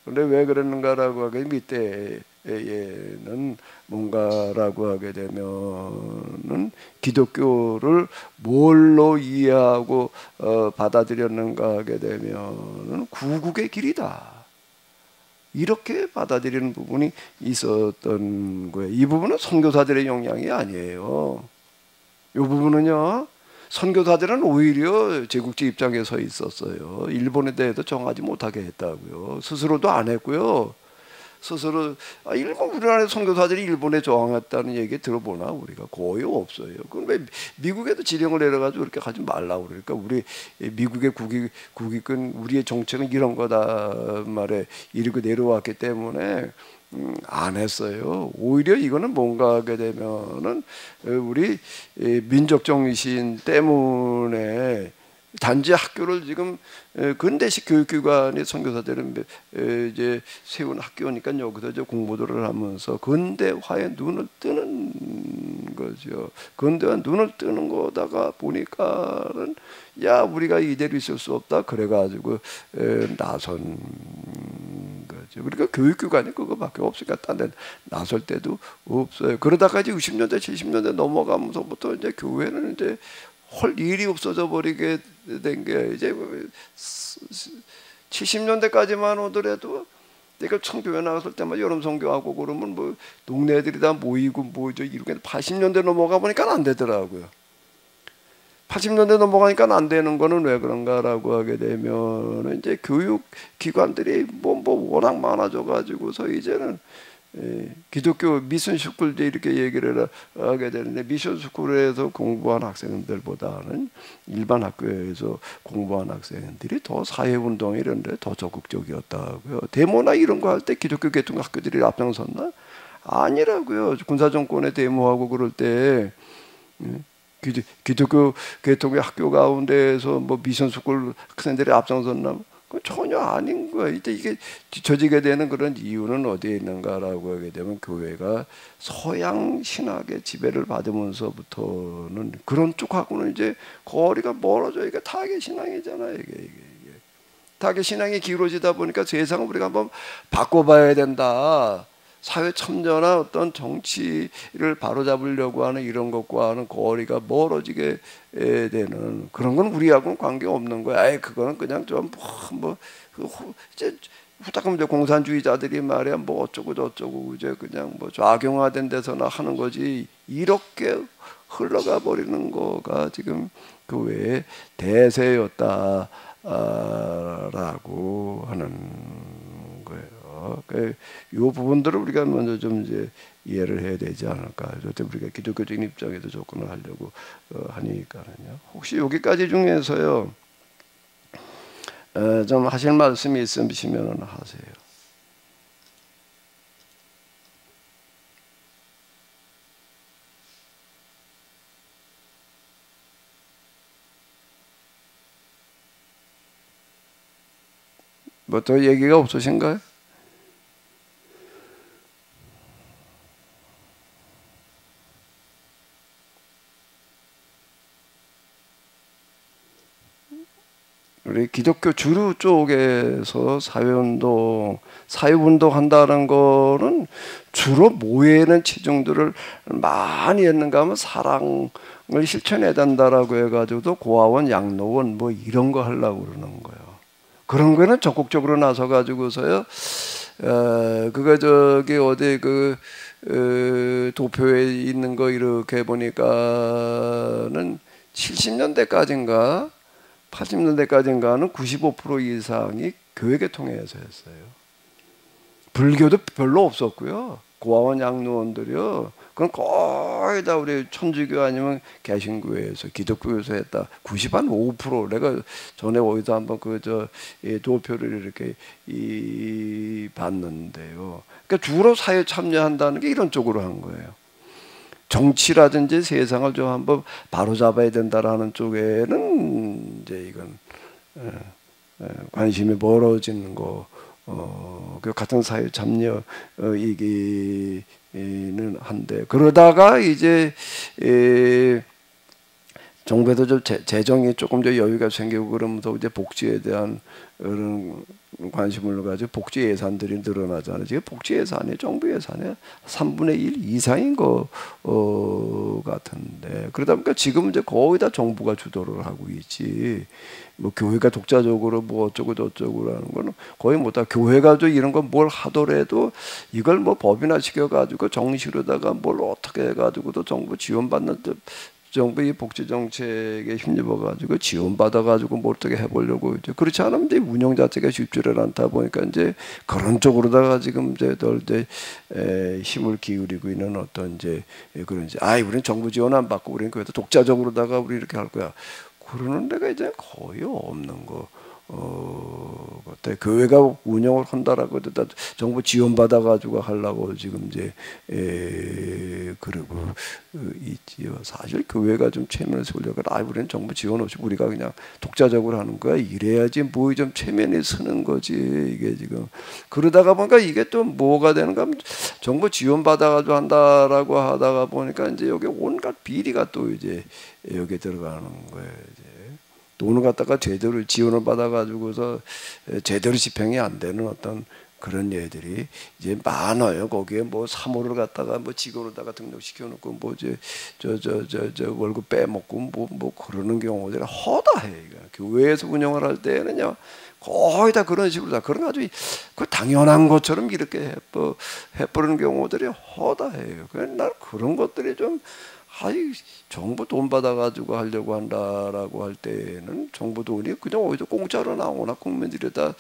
근데 왜 그랬는가라고 하게 밑에에는 뭔가라고 하게 되면은 기독교를 뭘로 이해하고 받아들였는가 하게 되면은 구국의 길이다. 이렇게 받아들이는 부분이 있었던 거예요. 이 부분은 선교사들의 영향이 아니에요. 이 부분은요, 선교사들은 오히려 제국지 입장에 서 있었어요. 일본에 대해서 정하지 못하게 했다고요. 스스로도 안 했고요. 스스로 일본 우리나라 선교사들이 일본에 저항했다는 얘기 들어보나 우리가 거의 없어요. 그럼 왜 미국에도 지령을 내려가지고 그렇게 하지 말라고 그러니까 우리 미국의 국익은 우리의 정책은 이런 거다 말에 이렇게 내려왔기 때문에 안 했어요. 오히려 이거는 뭔가 하게 되면은 우리 민족 정신 때문에 단지 학교를 지금 근대식 교육기관의 선교사들은 이제 세운 학교니까 여기서 이제 공부들을 하면서 근대화에 눈을 뜨는 거죠. 근대화 눈을 뜨는 거다가 보니까는 야 우리가 이대로 있을 수 없다 그래가지고 나선 거죠. 그러니까 교육기관이 그거밖에 없으니까 딴 데 나설 때도 없어요. 그러다가 이제 60년대 70년대 넘어가면서부터 이제 교회는 이제 할 일이 없어져 버리게 된 게 이제 70년대까지만 오더라도 내가 청교회 나갔을 때만 여름 선교하고 그러면 뭐 동네 애들이 다 모이고 뭐죠 이렇게 80년대 넘어가 보니까 안 되더라고요. 80년대 넘어가니까 안 되는 거는 왜 그런가라고 하게 되면 이제 교육 기관들이 뭐 워낙 많아져 가지고서 이제는 기독교 미션 스쿨도 이렇게 얘기를 하게 되는데 미션 스쿨에서 공부한 학생들보다는 일반 학교에서 공부한 학생들이 더 사회운동 이런 데 더 적극적이었다고요. 데모나 이런 거 할 때 기독교 계통 학교들이 앞장섰나? 아니라고요. 군사정권에 데모하고 그럴 때 기독교 계통의 학교 가운데에서 뭐 미션 스쿨 학생들이 앞장섰나? 그건 전혀 아닌 거예요. 이게 뒤처지게 되는 그런 이유는 어디에 있는가라고 하게 되면 교회가 서양 신학의 지배를 받으면서부터는 그런 쪽하고는 이제 거리가 멀어져. 이게 타계 신앙이잖아요. 이게. 타계 신앙이 기울어지다 보니까 세상을 우리가 한번 바꿔봐야 된다. 사회 참여나 어떤 정치를 바로잡으려고 하는 이런 것과는 거리가 멀어지게 되는 그런 건 우리하고는 관계 없는 거야. 아예 그거는 그냥 좀 이제 후딱하면 이제 공산주의자들이 말이야 뭐 어쩌고 저쩌고 이제 그냥 뭐 좌경화된 데서나 하는 거지 이렇게 흘러가 버리는 거가 지금 교회의 대세였다라고 하는. 이 부분들을 우리가 먼저 좀 이제 이해를 해야 되지 않을까. 저때 우리가 기독교적인 입장에서 접근을 하려고 하니까는요. 혹시 여기까지 중에서요 좀 하실 말씀이 있으시면 하세요. 뭐 더 얘기가 없으신가요? 우리 기독교 주류 쪽에서 사회운동 한다는 거는 주로 모여있는 체중들을 많이 했는가 하면 사랑을 실천해야 된다라고 해가지고도 고아원, 양로원 뭐 이런 거 하려고 그러는 거예요. 그런 거는 적극적으로 나서가지고서요, 그거 저기 어디 도표에 있는 거 이렇게 보니까는 70년대까지인가 80년대까지인가는 95% 이상이 교회계통에서 했어요. 불교도 별로 없었고요. 고아원 양로원들이요. 그건 거의 다 우리 천주교 아니면 개신교에서 기독교에서 했다. 95% 내가 전에 어디서 한번 도표를 이렇게 봤는데요. 그러니까 주로 사회 참여한다는 게 이런 쪽으로 한 거예요. 정치라든지 세상을 좀 한번 바로잡아야 된다라는 쪽에는 이제 이건 관심이 멀어지는 거, 그 같은 사회 참여이기는 한데 그러다가 이제 정부에도 좀 재정이 조금 더 여유가 생기고 그러면서 이제 복지에 대한 그런 관심을 가지고 복지 예산들이 늘어나잖아요. 지금 복지 예산이 정부 예산의 3분의 1 이상인 거 같은데, 그러다 보니까 지금 이제 거의 다 정부가 주도를 하고 있지. 뭐 교회가 독자적으로 뭐 어쩌고 저쩌고 하는 거는 거의 못 다. 교회가 좀 이런 거 뭘 하더라도 이걸 뭐 법이나 시켜가지고 정시로다가 뭘 어떻게 해가지고도 정부 지원받는 정부 이 복지 정책에 힘입어 가지고 지원 받아 가지고 뭐 어떻게 해보려고 이제 그렇지 않으면 이제 운영 자체가 쉽지를 않다 보니까 이제 그런 쪽으로다가 지금 이제 덜 이제 힘을 기울이고 있는 어떤 이제 그런 이제 우리는 정부 지원 안 받고 우리는 그래도 독자적으로다가 우리 이렇게 할 거야. 그러는 데가 이제 거의 없는 거. 그때 교회가 운영을 한다라고 다 정부 지원 받아 가지고 하려고 지금 이제 그러고 있지요. 사실 교회가 좀 체면을 세우려고 우리는 정부 지원 없이 우리가 그냥 독자적으로 하는 거야. 이래야지 뭐 좀 체면이 서는 거지. 이게 지금 그러다가 보니까 이게 또 뭐가 되는가 하면 정부 지원 받아 가지고 한다라고 하다가 보니까 이제 여기 온갖 비리가 또 이제 여기 들어가는 거예요. 이제. 돈을 갖다가 제대로 지원을 받아가지고서 제대로 집행이 안 되는 어떤 그런 예들이 이제 많아요. 거기에 뭐 사모를 갖다가 뭐 직원으로다가 등록시켜놓고 뭐 이제 저 월급 빼먹고 뭐 그러는 경우들이 허다해. 교회에서 운영을 할 때는요 거의 다 그런 식으로 다 그런 아주 그 당연한 것처럼 이렇게 해버리는 경우들이 허다해요. 그래서 난 그런 것들이 좀 정부 돈 받아가지고 하려고 한다라고 할 때는 정부 돈이 그냥 어디서 공짜로 나오나 국민들이 다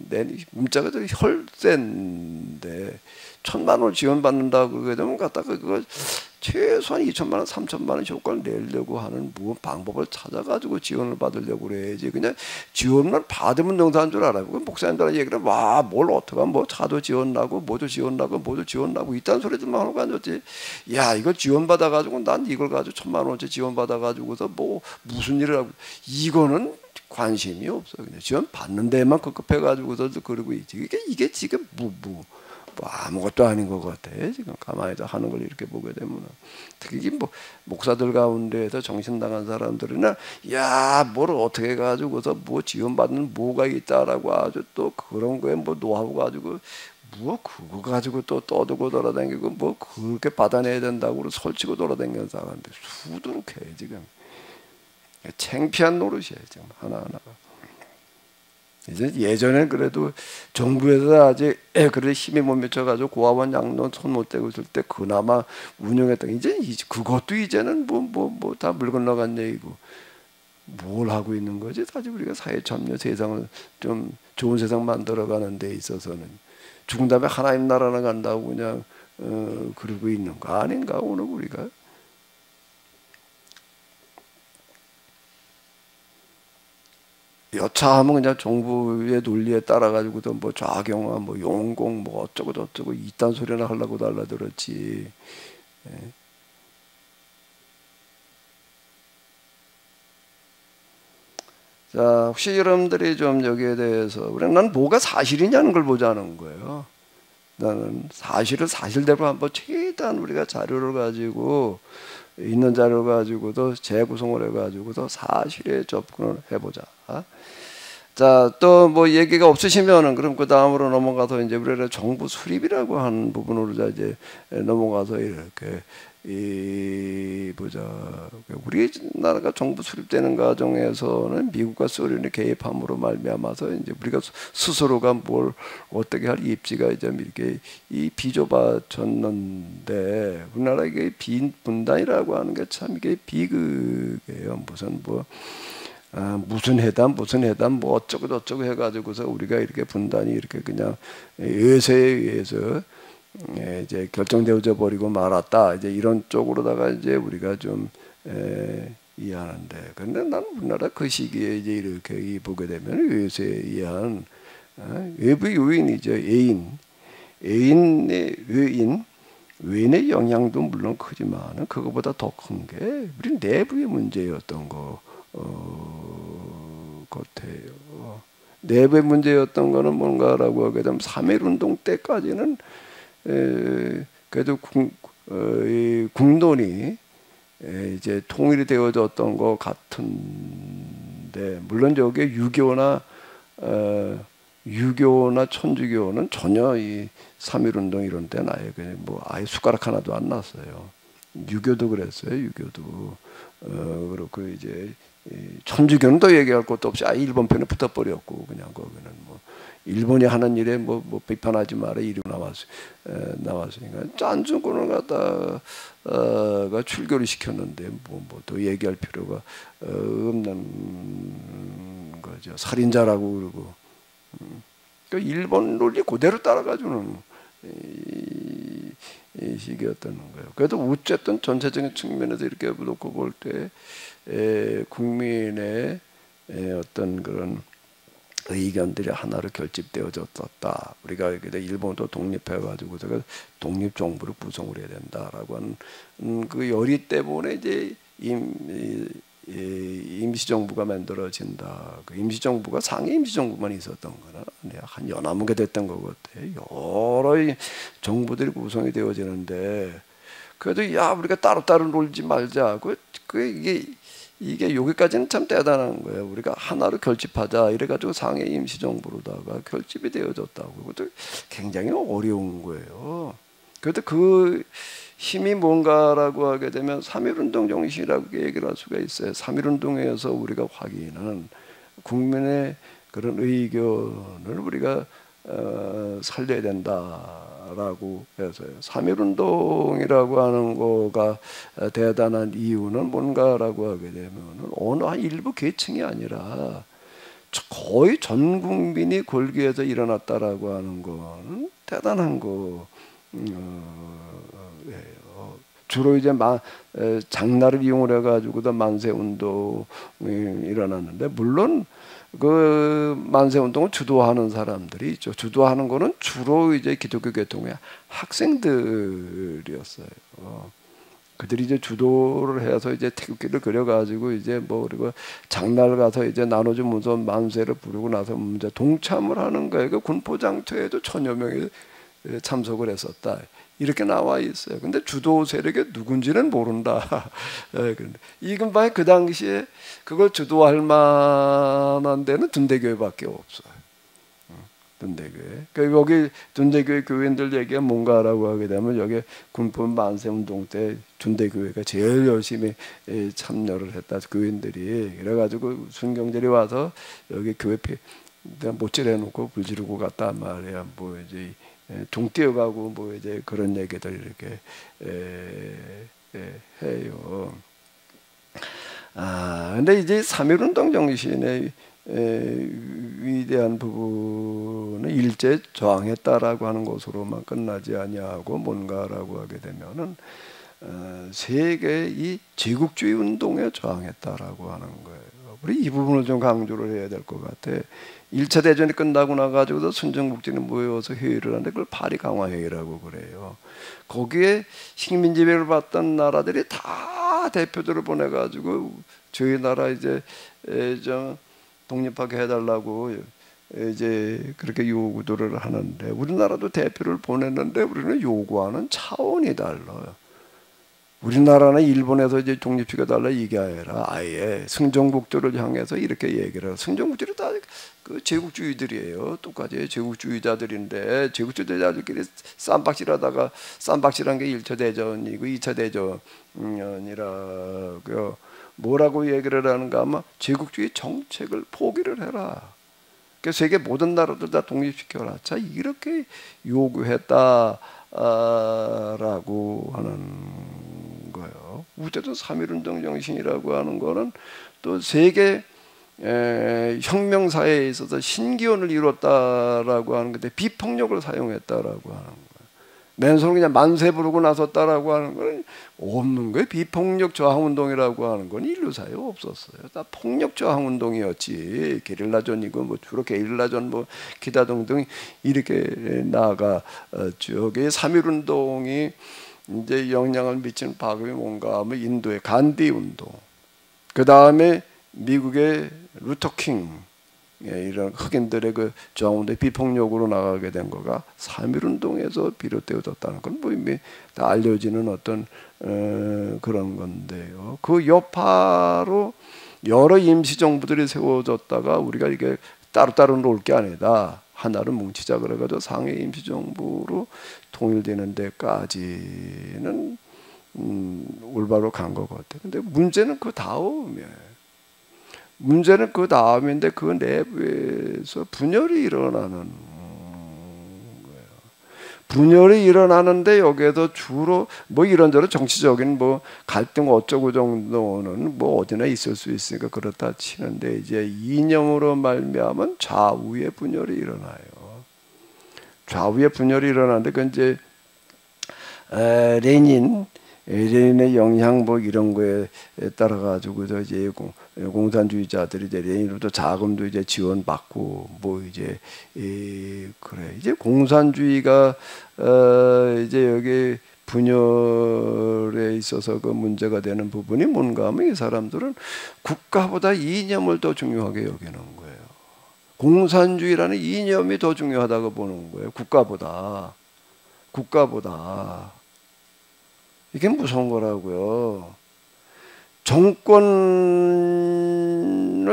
낸 문자가 좀 혈세인데 1,000만 원 지원받는다 그러게 되면 갖다가 그거 최소한 2천만 원, 3천만 원 효과를 내려고 하는 무슨 방법을 찾아가지고 지원을 받으려고 그래야지. 그냥 지원만 받으면 능사한 줄 알아요. 목사님들은 얘기를 뭘 어떡하면 뭐 차도 지원나고 뭐도 지원나고 뭐도 지원나고 이딴 소리들만 하고 앉았지. 야 이거 지원받아가지고 난 이걸 가지고 1,000만 원치 지원받아가지고서 뭐 무슨 일을 하고 이거는 관심이 없어. 그냥 지원 받는 데만 급급해가지고서 그러고 있지. 이게 지금 뭐 아무것도 아닌 것 같아. 지금 가만히 하는 걸 이렇게 보게 되면 특히 뭐 목사들 가운데에서 정신 나간 사람들이나 뭘 어떻게 해가지고서 뭐 지원받는 뭐가 있다라고 아주 또 그런 거에 뭐 노하우 가지고 뭐 그거 가지고 또 떠들고 돌아다니고 뭐 그렇게 받아내야 된다고 설치고 돌아다니는 사람들 수두룩해 지금. 창피한 노릇이에요 지금 하나하나가. 이제 예전엔 그래도 정부에서 아직 그래도 힘이 못 미쳐가지고 고아원 양로 손 못 대고 있을 때 그나마 운영했던 이제 그것도 이제는 뭐 다 물 건너간 얘기고 뭘 하고 있는 거지? 사실 우리가 사회 참여 세상을 좀 좋은 세상 만들어가는 데 있어서는 죽은 다음에 하나님 나라나 간다고 그냥 그러고 있는 거 아닌가 오늘 우리가? 여차하면 그냥 정부의 논리에 따라 가지고도 뭐 좌경화, 뭐 용공, 뭐 어쩌고 저쩌고 이딴 소리나 하려고 달라들었지. 자, 혹시 여러분들이 좀 여기에 대해서 난 뭐가 사실이냐는 걸 보자는 거예요. 나는 사실을 사실대로 한번 최대한 우리가 자료를 가지고 있는 자료를 가지고도 재구성을 해가지고도 사실에 접근을 해보자. 자, 또 뭐 얘기가 없으시면은 그럼 그 다음으로 넘어가서 이제 우리가 정부 수립이라고 하는 부분으로 이제 넘어가서 이렇게 보자. 우리나라가 정부 수립되는 과정에서는 미국과 소련의 개입함으로 말미암아서 이제 우리가 스스로가 뭘 어떻게 할 입지가 이제 이렇게 비좁아졌는데 우리나라 이게 분단이라고 하는 게 참 이게 비극이에요. 무슨 회담 뭐 어쩌고 저쩌고 해가지고서 우리가 이렇게 분단이 이렇게 그냥 의세에 의해서 이제 결정되어져 버리고 말았다. 이제 이런 쪽으로다가 이제 우리가 좀 이해하는데, 근데 난 우리나라 그 시기에 이제 이렇게 보게 되면 의세에 의한 외부 요인이죠. 외인의 영향도 물론 크지만 그거보다 더 큰 게 우리 내부의 문제였던 거 같아요. 내부의 문제였던 거는 뭔가라고 하게 되면 3.1운동 때까지는 그래도 국론이 이제 통일이 되어졌던 것 같은데, 물론 여기에 유교나 천주교는 전혀 이 3.1운동 이런 때는 아예 그냥 뭐 아예 숟가락 하나도 안 났어요. 유교도 그랬어요. 유교도 그렇고 이제 천주교는 또 얘기할 것도 없이 아예 일본 편에 붙어버렸고, 그냥 거기는 뭐 일본이 하는 일에 뭐 비판하지 마라 이러고 나왔으니까 짠중권을 갖다가 출교를 시켰는데 뭐 더 얘기할 필요가 없는 거죠. 살인자라고 그러고. 그러니까 일본 논리 그대로 따라가주는 이 시기였던 거예요. 그래도 어쨌든 전체적인 측면에서 이렇게 놓고 볼 때 국민의 어떤 그런 의견들이 하나로 결집되어졌다. 우리가 일본도 독립해가지고 독립 정부를 구성을 해야 된다라고 하는 그 열의 때문에 이제 임시정부가 만들어진다. 그 임시정부가 상해 임시정부만 있었던 거는 한 연합무게 됐던 것 같아요. 여러 정부들이 구성이 되어지는데, 그래도 야 우리가 따로따로 놀지 말자. 이게 여기까지는 참 대단한 거예요. 우리가 하나로 결집하자 이래가지고 상해 임시정부로다가 결집이 되어졌다고. 그것도 굉장히 어려운 거예요. 그래도 그 힘이 뭔가라고 하게 되면 3.1운동 정신이라고 얘기를 할 수가 있어요. 3.1운동에서 우리가 확인하는 국민의 그런 의견을 우리가 살려야 된다라고 해서요. 3.1운동이라고 하는 거가 대단한 이유는 뭔가라고 하게 되면 어느 한 일부 계층이 아니라 거의 전 국민이 골기에서 일어났다라고 하는 거는 대단한 거. 주로 이제 장날을 이용을 해가지고도 만세 운동이 일어났는데, 물론 그 만세 운동을 주도하는 사람들이 있죠. 주도하는 거는 주로 이제 기독교 계통의 학생들이었어요. 그들이 이제 주도를 해서 이제 태극기를 그려가지고 이제 뭐 그리고 장날 가서 이제 나눠주면서 만세를 부르고 나서 이제 동참을 하는 거예요. 그 군포장터에도 1000여 명이 참석을 했었다. 이렇게 나와 있어요. 근데 주도 세력이 누군지는 모른다. 이근방에 그 당시에 그걸 주도할 만한 데는 둔대교회밖에 없어요. 둔대교회. 그러니까 여기 둔대교회 교인들 얘기가 뭔가라고 하게 되면 여기 군포 만세운동 때 둔대교회가 제일 열심히 참여를 했다. 교인들이. 그래가지고 순경들이 와서 여기 교회 못질해놓고 불지르고 갔단 말이야. 뭐 이제 종 뛰어가고 뭐 이제 그런 얘기들 이렇게 해요. 근데 이제 3.1운동 정신의 위대한 부분은 일제 저항했다라고 하는 것으로만 끝나지 아니하고 뭔가라고 하게 되면은 세계 이 제국주의 운동에 저항했다라고 하는 거예요. 우리 이 부분을 좀 강조를 해야 될 것 같아. 1차 대전이 끝나고 나가지고도 순정국진이 모여서 회의를 하는데 그걸 파리 강화회의라고 그래요. 거기에 식민 지배를 받던 나라들이 다 대표들을 보내가지고 저희 나라 이제 좀 독립하게 해달라고 이제 그렇게 요구들을 하는데, 우리나라도 대표를 보냈는데 우리는 요구하는 차원이 달라요. 우리나라는 일본에서 이제 독립시켜달라 이게 아니라 아예 승전국들을 향해서 이렇게 얘기를 해요. 승전국들이 다 그 제국주의들이에요. 똑같이 제국주의자들인데 제국주의자들끼리 쌈박질하다가, 쌈박질한 게 1차 대전이고 2차 대전이라고요. 뭐라고 얘기를 하는가 하면 제국주의 정책을 포기를 해라. 그래서 세계 모든 나라들 다 독립시켜라. 자, 이렇게 요구했다라고 하는 거예요. 어쨌든 3.1운동 정신이라고 하는 거는 또 세계 혁명사회에 있어서 신기원을 이뤘다라고 하는 건데 비폭력을 사용했다라고 하는 거예요. 맨손으로 그냥 만세 부르고 나섰다라고 하는 건 없는 거예요. 비폭력 저항운동이라고 하는 건 인류사에 없었어요. 다 폭력 저항운동이었지. 게릴라전이고 뭐 주로 게릴라전 뭐 기타 등등 이렇게 나아갔죠. 여기 3.1운동이 이제 영향을 미치는 파급이 뭔가 하면 인도의 간디 운동, 그 다음에 미국의 루터 킹 이런 흑인들의 그 저항운동의 비폭력으로 나가게 된 거가 3.1운동에서 비롯되어졌다는 건 뭐 이미 다 알려지는 어떤 그런 건데요. 그 여파로 여러 임시정부들이 세워졌다가 우리가 이게 따로따로 놀 게 아니다. 하나로 뭉치자 그래가지고 상해 임시정부로 통일되는 데까지는 올바로 간 것 같아요. 근데 문제는 그 다음이에요. 문제는 그 다음인데 그 내부에서 분열이 일어나는 거예요. 분열이 일어나는데 여기에도 주로 뭐 이런저런 정치적인 뭐 갈등 어쩌고 정도는 뭐 어디나 있을 수 있으니까 그렇다 치는데 이제 이념으로 말미암은 좌우의 분열이 일어나요. 좌우의 분열이 일어나는데 그 이제 레닌의 영향 뭐 이런 거에 따라 가지고 이제 공산주의자들이 이제 레닌으로부터 자금도 이제 지원받고 뭐 이제 그래 이제 공산주의가 이제 여기 분열에 있어서 그 문제가 되는 부분이 뭔가 하면 이 사람들은 국가보다 이념을 더 중요하게 여기는 거예요. 공산주의라는 이념이 더 중요하다고 보는 거예요. 국가보다. 이게 무서운 거라고요. 정권을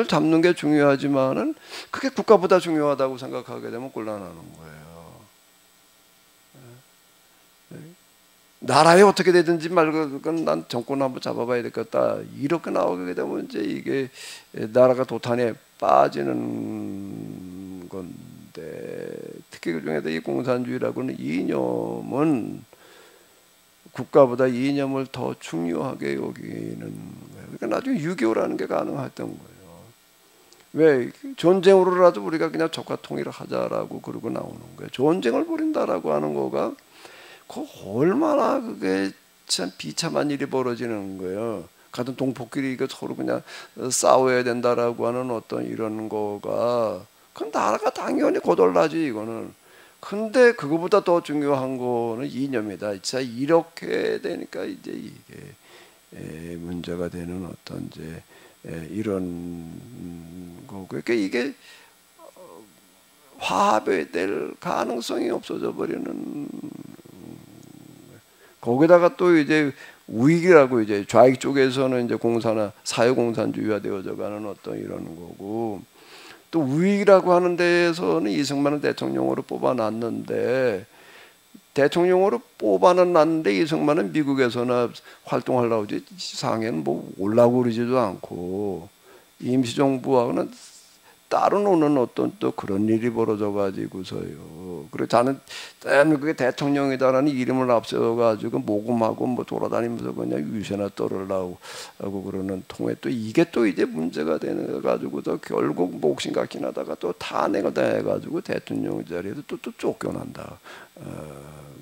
잡는 게 중요하지만은 그게 국가보다 중요하다고 생각하게 되면 곤란하는 거예요. 나라에 어떻게 되든지 말고 난 정권 한번 잡아봐야 되겠다. 이렇게 나오게 되면 이제 이게 나라가 도탄에 빠지는 건데 특히 그 중에도 이 공산주의라고는 이념은 국가보다 이념을 더 중요하게 여기는 거예요. 그러니까 나중에 6.25라는 게 가능했던 거예요. 왜? 전쟁으로라도 우리가 그냥 적화 통일을 하자라고 그러고 나오는 거예요. 전쟁을 벌인다라고 하는 거가 그 얼마나 그게 참 비참한 일이 벌어지는 거예요. 같은 동포끼리 이거 서로 그냥 싸워야 된다라고 하는 어떤 이런 거가 그건 나라가 당연히 거덜나지 이거는. 근데 그거보다 더 중요한 거는 이념이다. 진짜 이렇게 되니까 이제 이게 문제가 되는 어떤 이제 이런 거고, 그러니까 이게 화합될 가능성이 없어져 버리는. 거기다가 또 이제 우익이라고 이제 좌익 쪽에서는 이제 공산화 사회공산주의화 되어져 가는 어떤 이런 거고. 또 우익이라고 하는 데에서는 이승만을 대통령으로 뽑아놨는데 대통령으로 뽑아놨는데 이승만은 미국에서나 활동하려고 하지 상해는 뭐 올라오고 그러지도 않고 임시정부하고는 따로 노는 어떤 또 그런 일이 벌어져 가지고서요. 그리고 저는 대한민국의 대통령이다라는 이름을 앞세워 가지고 모금하고 뭐 돌아다니면서 그냥 유세나 떨으려고 하고 그러는 통에 또 이게 또 이제 문제가 되는 가지고서 결국 목심각긴 하다가 또 탄핵을 돼 가지고 대통령 자리에서 또 쫓겨난다.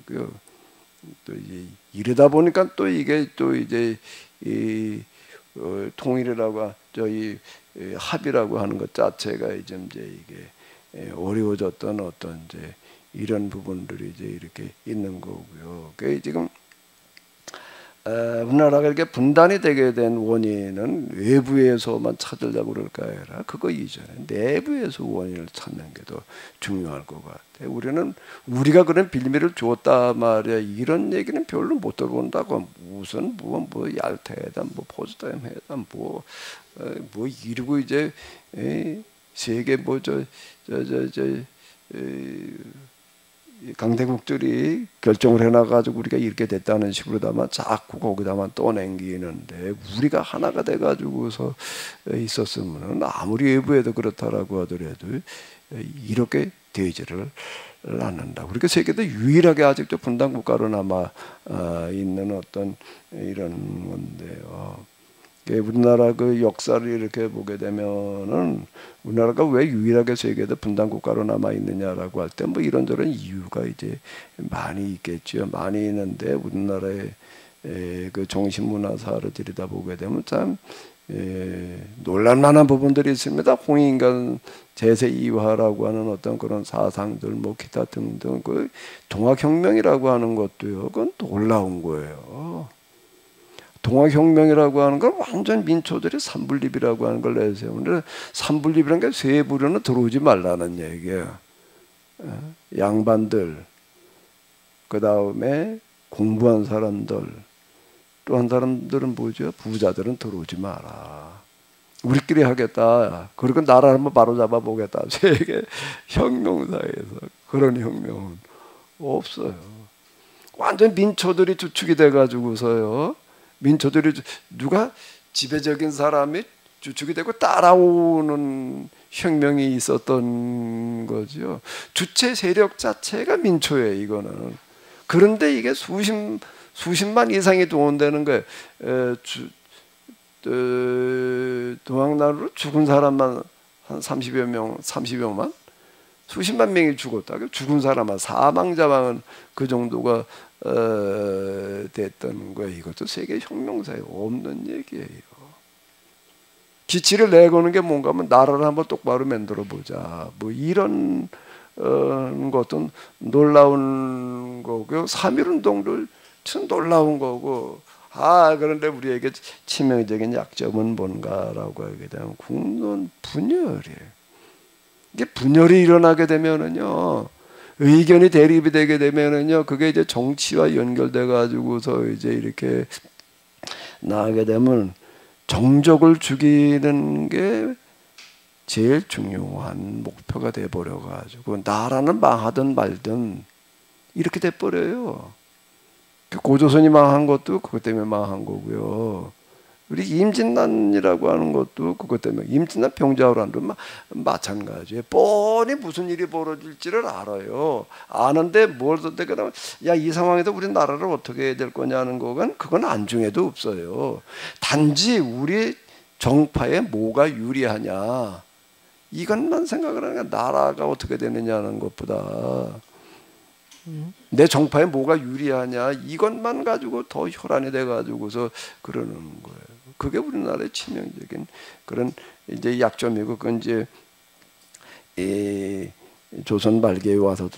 또 이제 이러다 보니까 또 이게 또 이제 이 통일이라고 저희 합의라고 하는 것 자체가 이제 이게 어려워졌던 어떤 이제 이런 부분들이 이제 이렇게 있는 거고요. 그 지금 우리나라가 이렇게 분단이 되게 된 원인은 외부에서만 찾으려고 그럴까 아니라 그거 이전에 내부에서 원인을 찾는 게 더 중요할 것 같아요. 우리가 그런 빌미를 주었다 말이야. 이런 얘기는 별로 못 들어본다고. 무슨 뭐 얄태회담, 뭐 포츠담 회담, 뭐 이러고 이제 세계 강대국들이 결정을 해놔가지고 우리가 이렇게 됐다는 식으로다만 자꾸 거기다만 떠넘기는데 우리가 하나가 돼가지고서 있었으면 아무리 외부에도 그렇다라고 하더라도 이렇게 되지를 않는다. 그러니까 세계도 유일하게 아직도 분단 국가로 남아 있는 어떤 이런 건데요. 우리나라 그 역사를 이렇게 보게 되면은 우리나라가 왜 유일하게 세계에도 분단 국가로 남아 있느냐라고 할 때 뭐 이런저런 이유가 이제 많이 있겠죠. 많이 있는데 우리나라의 그 정신 문화사를 들여다보게 되면 참 놀랄만한 부분들이 있습니다. 홍익인간 제세 이화라고 하는 어떤 그런 사상들, 뭐 기타 등등 그 동학혁명이라고 하는 것도요. 그건 놀라운 거예요. 동학혁명이라고 하는 건 완전 민초들이 삼분립이라고 하는 걸 내세우는데, 삼분립이라는 게 세 부류는 들어오지 말라는 얘기예요. 양반들, 그 다음에 공부한 사람들, 또 한 사람들은 뭐죠? 부자들은 들어오지 마라. 우리끼리 하겠다. 그리고 나라를 한번 바로 잡아보겠다. 세계 혁명사에서 그런 혁명은 없어요. 완전 민초들이 주축이 돼가지고서요. 민초들이 누가 지배적인 사람이 주축이 되고 따라오는 혁명이 있었던 거죠. 주체 세력 자체가 민초예요. 이거는. 그런데 이게 수십만 이상이 동원되는 거예요. 동학나라로 죽은 사람만 한 30여만? 수십만 명이 죽었다. 죽은 사람만, 사망자만 그 정도가 됐던 거예요. 이것도 세계 혁명사에 없는 얘기예요. 기치를 내거는 게 뭔가 하면 나라를 한번 똑바로 만들어 보자. 뭐 이런 것도 놀라운 거고요. 3.1운동도 참 놀라운 거고. 그런데 우리에게 치명적인 약점은 뭔가라고 하게 되면 국론 분열이에요. 이게 분열이 일어나게 되면은요, 의견이 대립이 되게 되면은요, 그게 이제 정치와 연결돼 가지고서 이제 이렇게 나가게 되면 정적을 죽이는 게 제일 중요한 목표가 돼 버려 가지고 나라는 망하든 말든 이렇게 돼 버려요. 고조선이 망한 것도 그것 때문에 망한 거고요. 우리 임진란이라고 하는 것도 그것 때문에, 임진란 병자호란도 마찬가지예요. 뻔히 무슨 일이 벌어질지를 알아요. 아는데 뭘 그러면 이 상황에서 우리 나라를 어떻게 해야 될 거냐는 그건 안중에도 없어요. 단지 우리 정파에 뭐가 유리하냐 이것만 생각을 하는 게 나라가 어떻게 되느냐는 것보다 내 정파에 뭐가 유리하냐 이것만 가지고 더 혈안이 돼 가지고서 그러는 거예요. 그게 우리나라의 치명적인 그런 이제 약점이고, 그건 이제 조선 말기에 와서도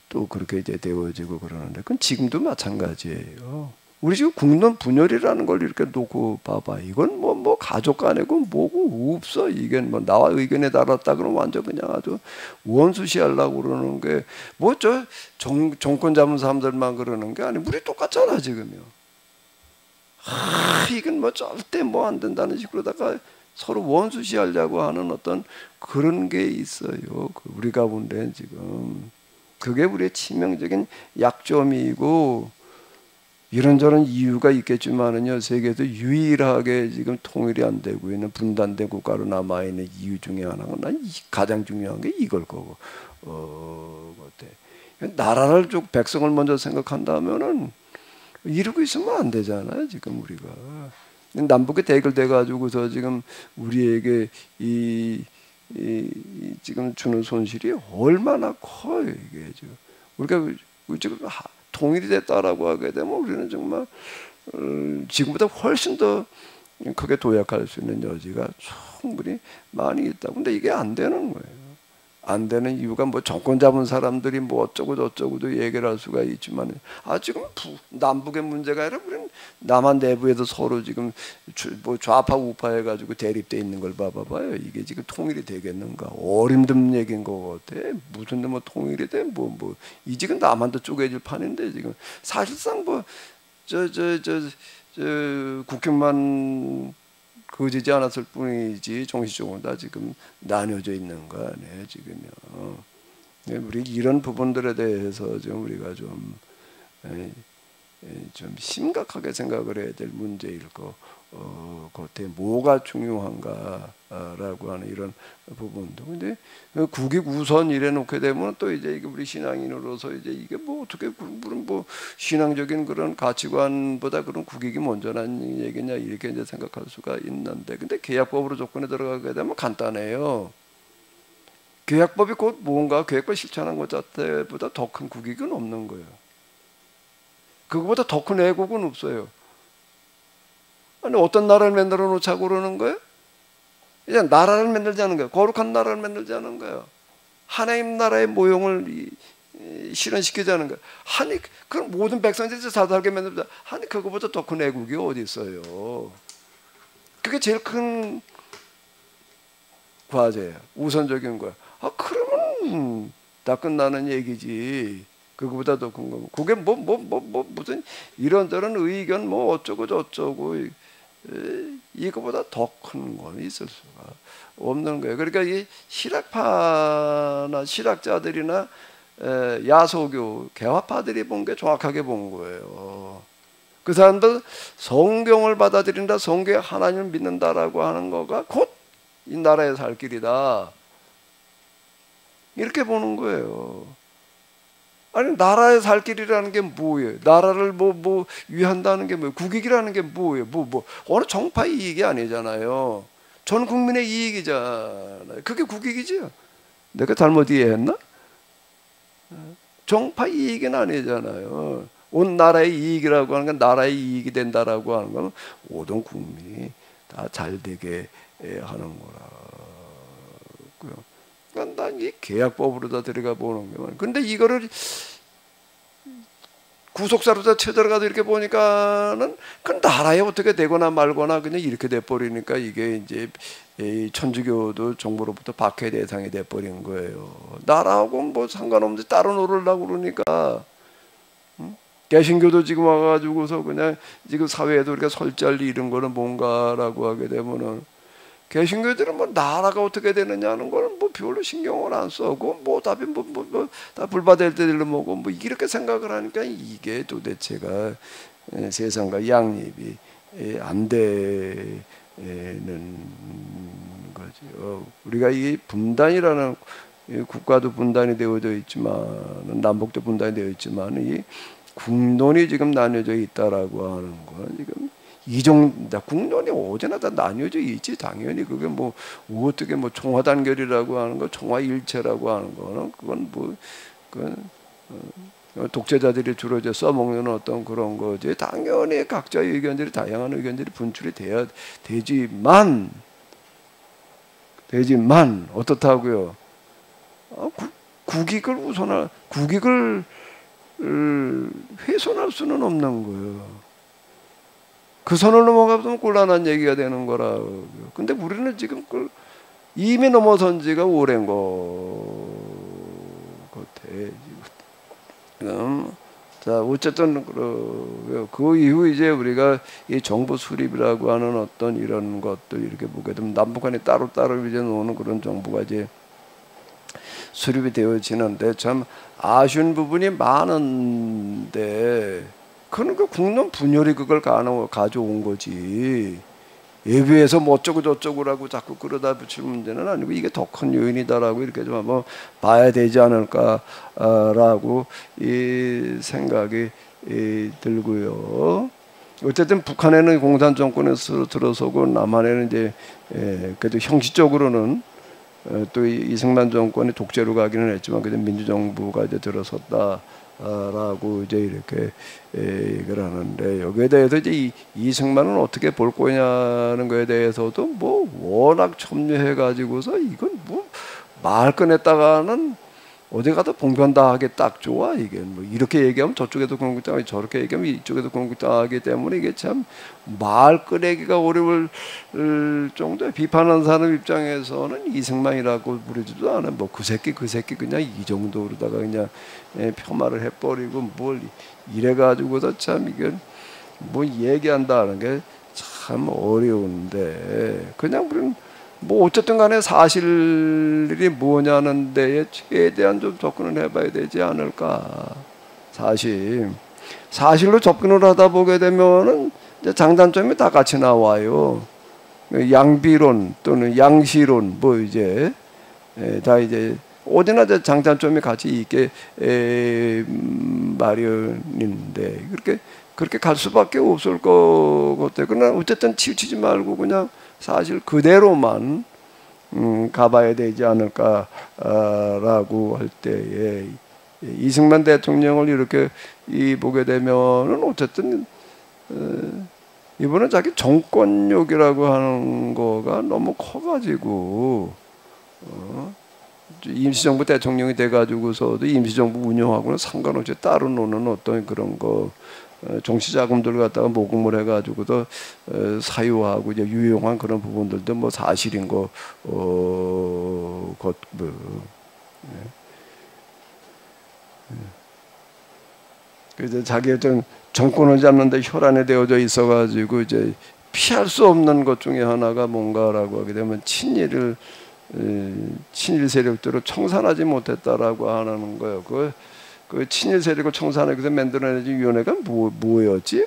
또 그렇게 이제 되어지고 그러는데, 그건 지금도 마찬가지예요. 우리 지금 국론 분열이라는 걸 이렇게 놓고 봐봐. 이건 뭐 가족 간에고 뭐고 없어. 이게 뭐 나와 의견에 달았다 그러면 완전 그냥 아주 원수시하려고 그러는 게, 뭐 정권 잡은 사람들만 그러는 게 아니, 우리 똑같잖아 지금요. 이건 뭐 절대 뭐 안 된다는 식으로다가 서로 원수시하려고 하는 어떤 그런 게 있어요. 우리 가운데 지금 그게 우리의 치명적인 약점이고, 이런저런 이유가 있겠지만은요, 세계에서 유일하게 지금 통일이 안 되고 있는 분단된 국가로 남아 있는 이유 중에 하나가 난 가장 중요한 게 이걸 거고, 나라를 쭉 백성을 먼저 생각한다면은 이러고 있으면 안 되잖아요. 지금 우리가 남북이 대결돼 가지고서 지금 우리에게 지금 주는 손실이 얼마나 커요. 이게 지금 우리가 지금 통일이 됐다라고 하게 되면 우리는 정말 지금보다 훨씬 더 크게 도약할 수 있는 여지가 충분히 많이 있다. 근데 이게 안 되는 거예요. 안 되는 이유가 뭐 정권 잡은 사람들이 뭐 어쩌고 저쩌고도 얘기를 할 수가 있지만, 지금 남북의 문제가 아니라 우리는 남한 내부에도 서로 지금 뭐 좌파 우파 해가지고 대립돼 있는 걸 봐봐요. 이게 지금 통일이 되겠는가? 어림없는 얘기인 것 같아. 무슨 뭐 통일이 돼? 이 지금 남한도 쪼개질 판인데 지금 사실상 뭐 국경만 거지지 않았을 뿐이지 정신적으로 다 지금 나뉘어져 있는 거 아니에요 지금요. 우리 이런 부분들에 대해서 좀 우리가 좀 심각하게 생각을 해야 될 문제일 거 같아요. 뭐가 중요한가라고 하는 이런 부분도. 근데 국익 우선 이래 놓게 되면 또 이제 이게 우리 신앙인으로서 이제 이게 뭐 어떻게 그런 뭐 신앙적인 그런 가치관보다 그런 국익이 먼저라는 얘기냐 이렇게 이제 생각할 수가 있는데, 근데 계약법으로 조건에 들어가게 되면 간단해요. 계약법이 곧 뭔가 계획과 실천한 것 자체보다 더 큰 국익은 없는 거예요. 그거보다 더 큰 애국은 없어요. 아니 어떤 나라를 만들어 놓자고 그러는 거예요? 이제 나라를 만들자는 거예요. 거룩한 나라를 만들자는 거예요. 하나님 나라의 모형을 실현시키자는 거야. 아니 그럼 모든 백성들이 잘 살게 만듭니다. 아니 그거보다 더 큰 애국이 어디 있어요? 그게 제일 큰 과제야. 우선적인 거야. 아 그러면 다 끝나는 얘기지. 그거보다 더 큰 거고. 그게 무슨 이런저런 의견 뭐 어쩌고 저쩌고 이거보다 더 큰 건 있을 수가 없는 거예요. 그러니까 이 실학파나 실학자들이나 야소교 개화파들이 본 게 정확하게 본 거예요. 그 사람들 성경을 받아들인다, 성경에 하나님을 믿는다라고 하는 거가 곧 이 나라에 살 길이다. 이렇게 보는 거예요. 아니 나라에 살 길이라는 게 뭐예요? 나라를 뭐 위한다는 게 뭐예요? 국익이라는 게 뭐예요? 어느 정파의 이익이 아니잖아요. 전 국민의 이익이잖아요. 그게 국익이지요. 내가 잘못 이해했나? 정파 이익은 아니잖아요. 온 나라의 이익이라고 하는 건 나라의 이익이 된다라고 하는 건 모든 국민이 다 잘 되게 하는 거라고요. 그러니까 난 이 계약법으로 다 들어가 보는 거만. 근데 이거를 구속사로 다 쳐들어가도 이렇게 보니까는 그 나라에 어떻게 되거나 말거나 그냥 이렇게 돼버리니까 이게 이제 이 천주교도 정부로부터 박해 대상이 돼버린 거예요. 나라하고 뭐 상관없는데 따로 놀으려고 그러니까. 개신교도 지금 와가지고서 그냥 지금 사회에도 이렇게 설자리 이런 거는 뭔가라고 하게 되면은 개신교들은 뭐 나라가 어떻게 되느냐는 거는 뭐 별로 신경을 안 써고 뭐 답이 다 불바될 때들로 뭐고 뭐 이렇게 생각을 하니까 이게 도대체가 세상과 양립이 안 되는 거죠. 우리가 이 분단이라는 국가도 분단이 되어져 있지만 남북도 분단이 되어 있지만 이 국론이 지금 나뉘어져 있다라고 하는 건 지금 국론이 어제나 다 나뉘어져 있지. 당연히 그게 뭐 어떻게 뭐 총화단결이라고 하는 거, 총화일체라고 하는 거는 그건 독재자들이 주로 이제 써먹는 어떤 그런 거지. 당연히 각자의 의견들이 다양한 의견들이 분출이 돼야 되지만 어떻다고요? 국익을 훼손할 수는 없는 거예요. 그 선을 넘어가면 곤란한 얘기가 되는 거라. 근데 우리는 지금 이미 넘어선 지가 오랜 것 같아. 지금. 자, 어쨌든 그 이후 이제 우리가 이 정부 수립이라고 하는 어떤 이런 것들 이렇게 보게 되면 남북한이 따로따로 이제 노는 그런 정부가 이제 수립이 되어지는데 참 아쉬운 부분이 많은데 그건 그 국론 분열이 그걸 가져온 거지. 예비해서 뭐 어쩌고 저쩌고라고 자꾸 끌어다 붙일 문제는 아니고 이게 더 큰 요인이다라고 이렇게 좀 한번 봐야 되지 않을까라고 이 생각이 들고요. 어쨌든 북한에는 공산 정권에서 들어서고 남한에는 이제 그래도 형식적으로는 또 이승만 정권이 독재로 가기는 했지만 그래도 민주정부가 이제 들어섰다라고 이제 이렇게 얘기를 하는데 여기에 대해서 이제 이승만은 어떻게 볼 거냐는 거에 대해서도 뭐 워낙 첨예해 가지고서 이건 뭐 말 꺼냈다가는 어디 가도 봉변당하기 딱 좋아. 이게 뭐 이렇게 얘기하면 저쪽에도 공격당하고 저렇게 얘기하면 이쪽에도 공격당하기 때문에 이게 참 말 꺼내기가 어려울 정도에 비판하는 사람 입장에서는 이승만이라고 부르지도 않아. 뭐 그 새끼 그냥 이 정도로다가 그냥 폄하를 해버리고 뭘 이래가지고서 참 이건 뭐 얘기한다는 게 참 어려운데 그냥 우리는 뭐 어쨌든 간에 사실이 뭐냐는 데에 최대한 좀 접근을 해봐야 되지 않을까. 사실로 접근을 하다 보게 되면은 이제 장단점이 다 같이 나와요. 양비론 또는 양시론 뭐 이제 다 이제 어디나 이제 장단점이 같이 있게 마련인데 그렇게 갈 수밖에 없을 것 같아요. 그러나 어쨌든 치우치지 말고 그냥 사실 그대로만 가봐야 되지 않을까라고 할 때에 이승만 대통령을 이렇게 보게 되면은 어쨌든 이번에 자기 정권욕이라고 하는 거가 너무 커가지고 임시정부 대통령이 돼가지고서도 임시정부 운영하고는 상관없이 따로 노는 어떤 그런 거 정치자금들 갖다가 모금을 해가지고도 사유하고 이제 유용한 그런 부분들도 뭐 사실인 거 그래서 자기 어떤 정권을 잡는데 혈안에 되어져 있어가지고 이제 피할 수 없는 것 중에 하나가 뭔가라고 하게 되면 친일 세력들을 청산하지 못했다라고 하는 거예요. 그 친일 세력을 청산하기 위해서 만들어내진 위원회가 뭐였지?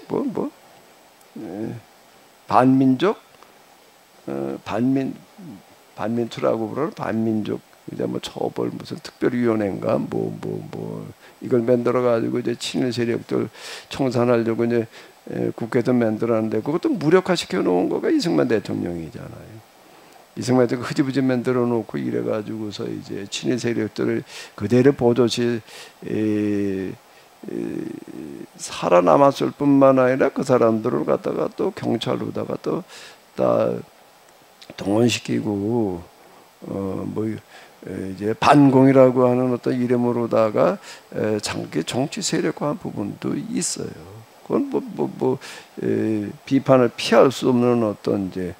반민족 반민투라고 부르는 반민족 이제 뭐 처벌 무슨 특별위원회인가 이걸 만들어 가지고 이제 친일 세력들 청산하려고 이제 국회도 만들었는데 그것도 무력화 시켜 놓은 거가 이승만 대통령이잖아요. 이승만 대통령 흐지부지 만들어 놓고 이래 가지고서 이제 친일 세력들을 그대로 보조시 살아남았을 뿐만 아니라 그 사람들을 갖다가 또 경찰로다가 또 다 동원시키고 이제 반공이라고 하는 어떤 이름으로다가 장기 정치 세력화한 부분도 있어요. 그건 비판을 피할 수 없는 어떤 이제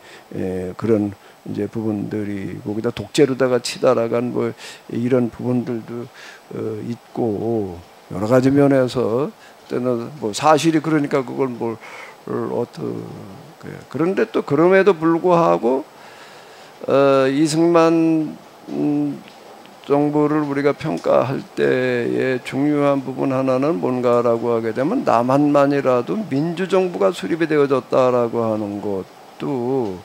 그런 이제 부분들이 거기다 독재로다가 치달아간 이런 부분들도 있고 여러 가지 면에서 때는 사실이 그러니까 그걸 그런데 또 그럼에도 불구하고 이승만 정부를 우리가 평가할 때의 중요한 부분 하나는 뭔가라고 하게 되면 남한만이라도 민주정부가 수립이 되어졌다라고 하는 것도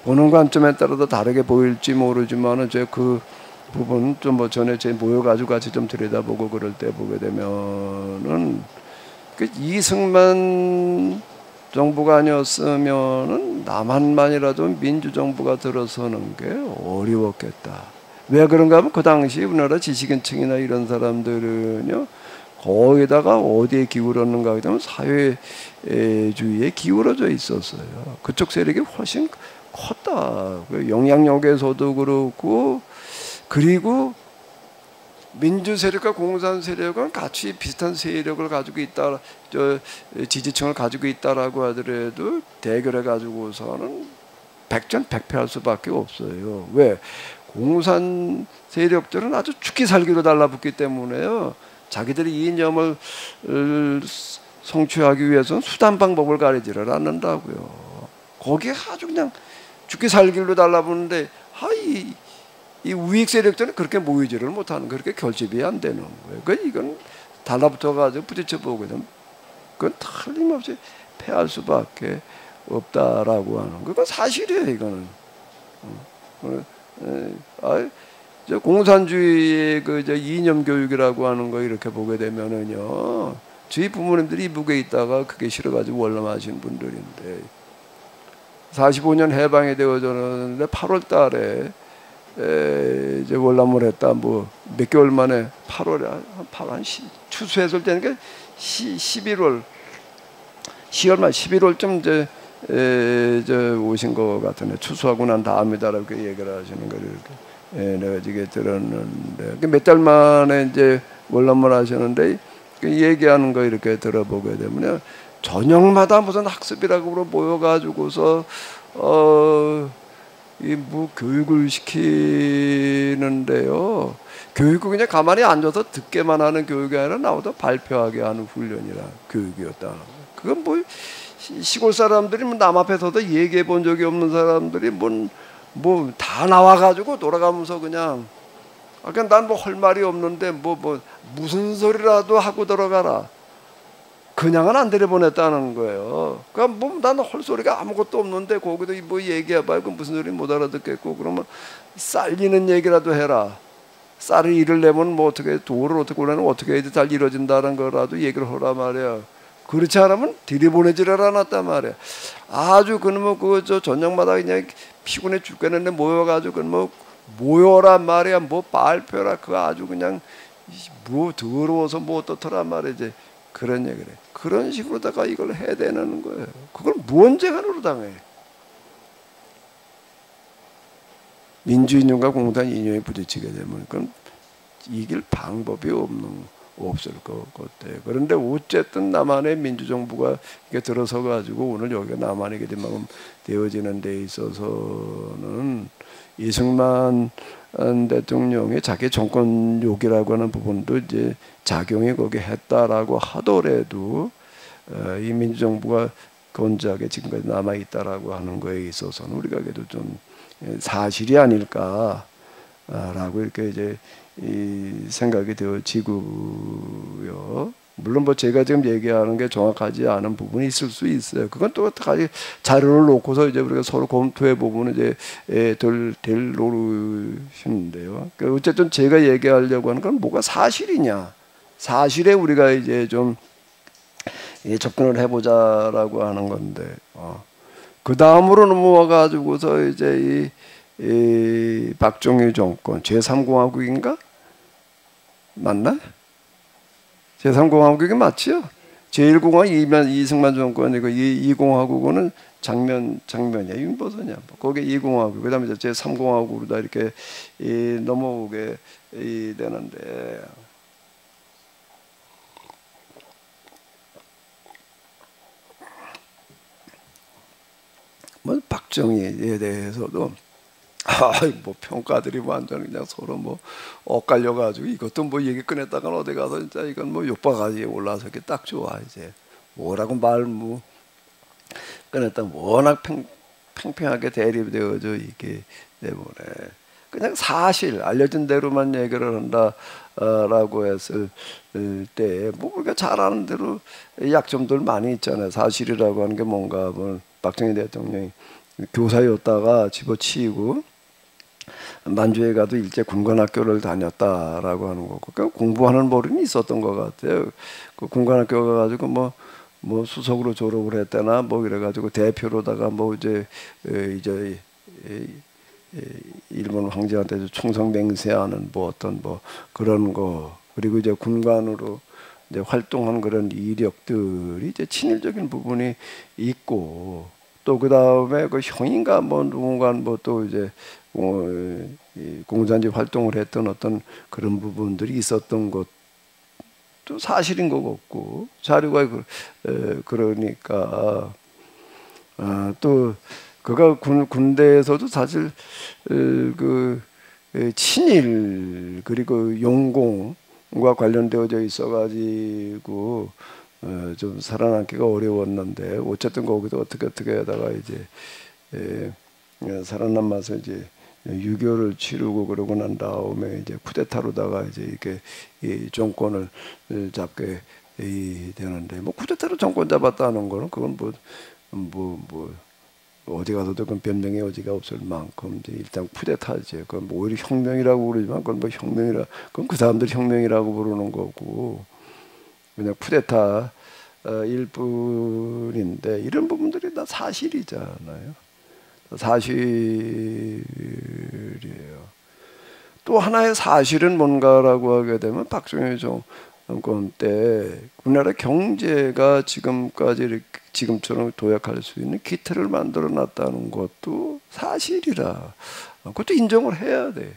보는 관점에 따라서 다르게 보일지 모르지만은 그 부분 좀 전에 모여가지고 같이 좀 들여다보고 그럴 때 보게 되면은 그 이승만 정부가 아니었으면은 남한만이라도 민주정부가 들어서는 게 어려웠겠다. 왜 그런가 하면 그 당시 우리나라 지식인층이나 이런 사람들은요 거기다가 어디에 기울었는가 하면 사회주의에 기울어져 있었어요. 그쪽 세력이 훨씬 컸다. 영향력에서도 그렇고 그리고 민주 세력과 공산 세력은 같이 비슷한 세력을 가지고 있다, 지지층을 가지고 있다라고 하더라도 대결해 가지고서는 백전백패할 수밖에 없어요. 왜? 공산 세력들은 아주 죽기 살기로 달라붙기 때문에요. 자기들이 이념을 성취하기 위해서는 수단 방법을 가리지를 않는다고요. 거기에 아주 그냥 죽기 살기로 달라붙는데 이 우익 세력들은 그렇게 모이지를 못하는 그렇게 결집이 안 되는 거예요. 이건 달라붙어가지고 부딪혀 보게 되면 그건 틀림없이 패할 수밖에 없다라고 하는 거. 그건 사실이에요. 이거는 공산주의의 이념 교육이라고 하는 거 이렇게 보게 되면은요, 저희 부모님들이 이북에 있다가 그게 싫어가지고 월남하신 분들인데 45년 해방이 되어졌는데 8월달에 이제 월남을 했다. 몇 개월 만에 8월에 추수했을 때니까 11월 10월 말 11월쯤 이제 오신 것 같은데 추수하고 난 다음이다라고 얘기를 하시는 거를 이렇게 내가 이게 들었는데 몇 달 만에 이제 월남을 하셨는데 얘기하는 거 이렇게 들어보게 되면 저녁마다 무슨 학습이라고 모여가지고서 교육을 시키는데요. 교육은 그냥 가만히 앉아서 듣게만 하는 교육이 아니라 나와서 발표하게 하는 훈련이라 교육이었다. 그건 시골 사람들이 남 앞에서도 얘기해 본 적이 없는 사람들이 다 나와가지고 돌아가면서 그냥 난 할 말이 없는데 무슨 소리라도 하고 들어가라. 그냥은 안 들여보냈다는 거예요. 그러니까 나는 할 소리가 아무것도 없는데 거기도 얘기해봐요. 그 무슨 소리 못 알아듣겠고 그러면 쌀리는 얘기라도 해라. 쌀을 일을 내면 어떻게 도를 어떻게 올려면 어떻게 해야지 잘 이루어진다는 거라도 얘기를 하라 말이야. 그렇지 않으면 들여보내지를 않았단 말이야. 아주 그놈의 저녁마다 그냥 피곤해 죽겠는데 모여가지고 모여란 말이야. 발표라 그거 아주 그냥 더러워서 어떻더란 말이지. 그런 얘기를 해. 그런 식으로다가 이걸 해야 되는 거예요. 그걸 무언재간으로 당해. 민주인용과 공산 인용이 부딪히게 되면 그건 이길 방법이 없을 것 같아요. 그런데 어쨌든 남한의 민주정부가 이게 들어서 가지고 오늘 여기가 남한이게 되어지는 데 있어서는 이승만 대통령의 자기 정권욕이라고 하는 부분도 이제 작용이 거기 했다라고 하더라도 이 민주정부가 건재하게 지금까지 남아 있다라고 하는 거에 있어서는 우리가 그래도 좀 사실이 아닐까라고 이렇게 이제 이 생각이 되어지고요. 물론 뭐 제가 지금 얘기하는 게 정확하지 않은 부분이 있을 수 있어요. 그건 또 어떻게 자료를 놓고서 이제 우리가 서로 검토해 보면 이제 될 노릇인데요. 그러니까 어쨌든 제가 얘기하려고 하는 건 뭐가 사실이냐, 사실에 우리가 이제 좀 접근을 해보자라고 하는 건데, 그 다음으로 넘어와 가지고서 이제 이 박정희 정권 제3공화국인가 맞나? 제3공화국이 맞지요? 제1공화국 이승만 정권이고 이 공화국은 장면이야 윤보선이야. 거기에 이공화국 그다음에 이제 제3공화국으로 다 이렇게 넘어오게 되는데. 뭐 박정희에 대해서도 뭐 평가들이 완전 그냥 서로 뭐 엇갈려 가지고 이것도 뭐 얘기 꺼냈다가 어디 가서 진짜 이건 뭐 욕바가지에 올라서기 딱 좋아. 이제 뭐라고 뭐 꺼냈다 워낙 팽팽하게 대립되어져 있기 때문에 그냥 사실 알려진 대로만 얘기를 한다라고 했을 때 뭐 우리가 잘 아는 대로 약점들 많이 있잖아요. 사실이라고 하는 게 뭔가 하면 박정희 대통령이 교사였다가 집어치이고 만주에 가도 일제 군관학교를 다녔다라고 하는 거고, 그러니까 공부하는 버릇이 있었던 것 같아요. 그 군관학교 가가지고 뭐 수석으로 졸업을 했다나 뭐 이래가지고 대표로다가 뭐 이제 일본 황제한테 충성 맹세하는 뭐 어떤 뭐 그런 거, 그리고 이제 군관으로 이제 활동한 그런 이력들이 이제 친일적인 부분이 있고, 또 그 다음에 그 형인가 뭐 누군가 뭐 또 이제 공산주의 활동을 했던 어떤 그런 부분들이 있었던 것도 사실인 것 같고, 자료가 그러니까 또 그가 군대에서도 사실 그 친일 그리고 용공과 관련되어져 있어가지고 좀 살아남기가 어려웠는데, 어쨌든 거기서 어떻게 하다가 이제 살아남아서 이제 6.25를 치르고 그러고 난 다음에 이제 쿠데타로다가 이제 이렇게 이 정권을 잡게 되는데, 뭐 쿠데타로 정권 잡았다는 거는 그건 뭐 어디 가서도 그건 변명의 여지가 없을 만큼 이제 일단 쿠데타지. 그건 뭐 오히려 혁명이라고 그러지만 그건 뭐 혁명이라, 그건 그 사람들 혁명이라고 부르는 거고 그냥 쿠데타 일뿐인데, 이런 부분들이 다 사실이잖아요. 사실이에요. 또 하나의 사실은 뭔가라고 하게 되면 박정희 정권 때 우리나라 경제가 지금처럼 도약할 수 있는 기틀을 만들어 놨다는 것도 사실이라, 그것도 인정을 해야 돼.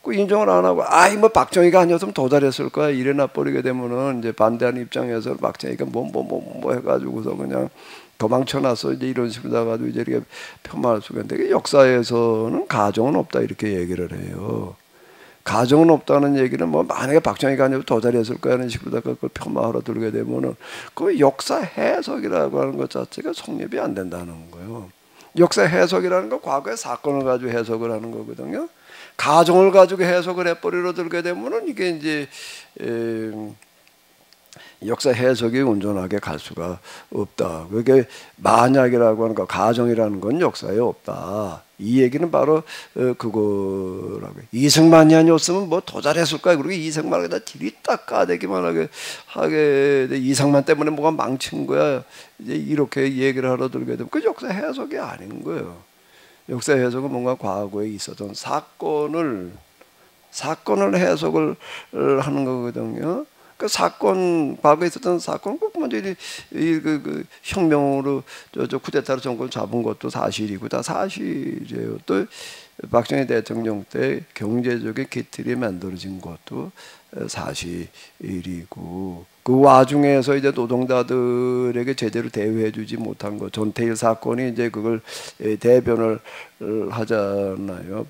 그 인정을 안 하고 뭐 박정희가 아니었으면 더 잘했을 거야 이래 놔버리게 되면은 이제 반대하는 입장에서 박정희가 뭐 해가지고서 그냥 도망쳐놨어 이제 이런 식으로 나가지고 이제 이렇게 폄하할 수가 있는데, 역사에서는 가정은 없다 이렇게 얘기를 해요. 가정은 없다는 얘기는 뭐 만약에 박정희가 아니어도 더 잘했을 거야 하는 식으로다가 그걸 폄하하러 들게 되면은 그 역사 해석이라고 하는 것 자체가 성립이 안 된다는 거예요. 역사 해석이라는 건 과거의 사건을 가지고 해석을 하는 거거든요. 가정을 가지고 해석을 해버리러 들게 되면은 이게 이제 역사 해석이 온전하게 갈 수가 없다. 그게 만약이라고 하는 거, 가정이라는 건 역사에 없다. 이 얘기는 바로 그거라고. 이승만이 아니었으면 뭐 더 잘했을까요? 그리고 이승만을 다 길이 닦아대기만 하게 이승만 때문에 뭐가 망친 거야. 이제 이렇게 얘기를 하러 들게 되면 그 역사 해석이 아닌 거예요. 역사 해석은 뭔가 과거에 있었던 사건을 해석을 하는 거거든요. 그 사건, 과거에 있었던 사건, 꼭 먼저 그 혁명으로 저 쿠데타로 정권 잡은 것도 사실이고 다 사실이에요. 또 박정희 대통령 때 경제적인 기틀이 만들어진 것도 사실이고, 그 와중에서 이제 노동자들에게 제대로 대우해주지 못한 것, 전태일 사건이 이제 그걸 대변을 하잖아요.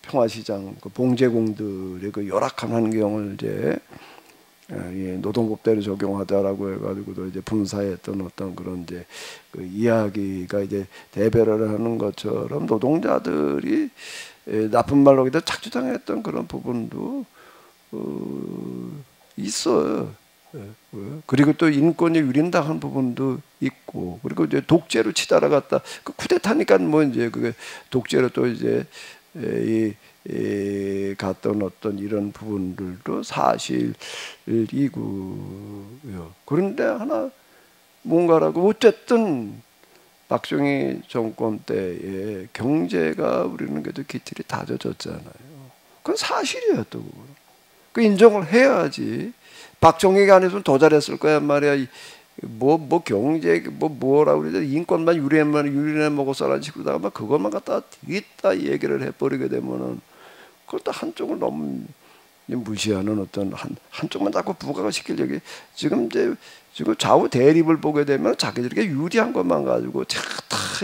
평화시장 그 봉제공들의 그 열악한 환경을 이제 노동법대로 적용하자라고 해가지고도 이제 분사했던 어떤 그런 이제 그 이야기가 이제 대별을 하는 것처럼 노동자들이 나쁜 말로 해도 착취당했던 그런 부분도 있어요. 그리고 또 인권이 유린당한 부분도 있고, 그리고 이제 독재로 치달아갔다. 그 쿠데타니까 뭐 이제 그게 독재로 또 이제 갔던 어떤 이런 부분들도 사실이고요. 그런데 하나 뭔가라고 어쨌든 박정희 정권 때에 경제가 우리는 그래도 기틀이 다져졌잖아요. 그건 사실이에요. 또 그 인정을 해야지. 박정희가 안 했으면 더 잘했을 거야 말이야. 뭐 경제 뭐라 그러지, 인권만 유리해 먹었어라는 식으로다가 막 그것만 갖다 뒤따 얘기를 해버리게 되면은 그것도 한쪽을 너무 무시하는 어떤 한쪽만 자꾸 부각을 시키려고. 지금 좌우 대립을 보게 되면 자기들에게 유리한 것만 가지고 다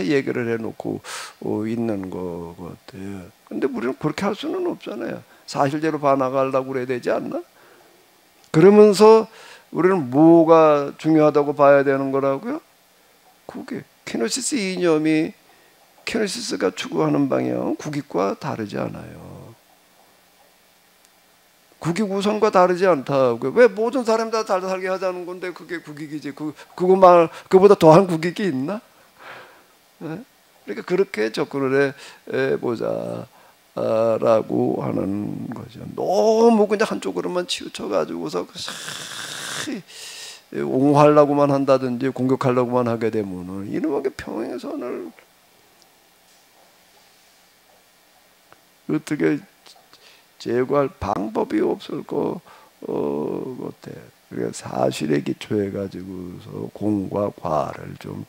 얘기를 해놓고 있는 거 같아요. 근데 우리는 그렇게 할 수는 없잖아요. 사실대로 봐나가려고 그래야 되지 않나? 그러면서 우리는 뭐가 중요하다고 봐야 되는 거라고요? 그게 키노시스 이념이, 키노시스가 추구하는 방향은 국익과 다르지 않아요. 국익 우선과 다르지 않다고요. 왜 모든 사람이 다 잘 살게 하자는 건데 그게 국익이지. 그보다 더한 국익이 있나? 네? 그러니까 그렇게 접근을 해보자 라고 하는 거죠. 너무 그냥 한쪽으로만 치우쳐가지고서 옹호하려고만 한다든지 공격하려고만 하게 되면은 이놈의 평행의 선을 어떻게 제거할 방법이 없을 것 같아요. 그래서 사실에 기초해 가지고서 공과 과를 좀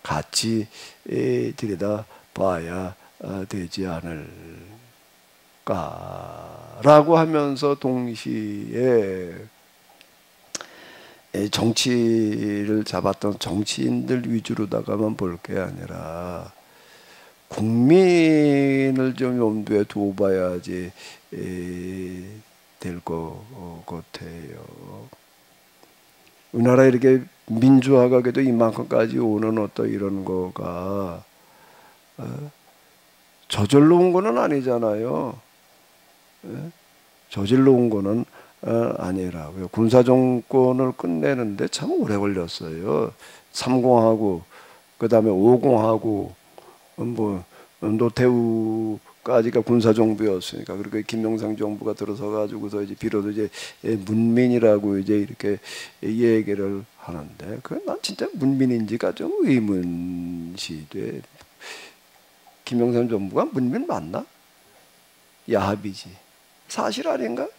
같이 들여다 봐야 되지 않을까라고 하면서 동시에 정치를 잡았던 정치인들 위주로다가만 볼 게 아니라 국민을 좀 염두에 두어 봐야지 될 것 같아요. 우리나라 이렇게 민주화가 그래도 이만큼까지 오는 어떤 이런 거가 저절로 온 거는 아니잖아요. 저질러 온 거는 아니라고요. 군사정권을 끝내는데 참 오래 걸렸어요. 3공하고 그 다음에 5공하고 뭐 노태우까지가 군사정부였으니까, 그리고 김영삼 정부가 들어서 가지고서 이제 비로소 이제 문민이라고 이제 이렇게 얘기를 하는데, 난 진짜 문민인지가 좀 의문시돼. 김영삼 정부가 문민 맞나? 야합이지. 사실 아닌가?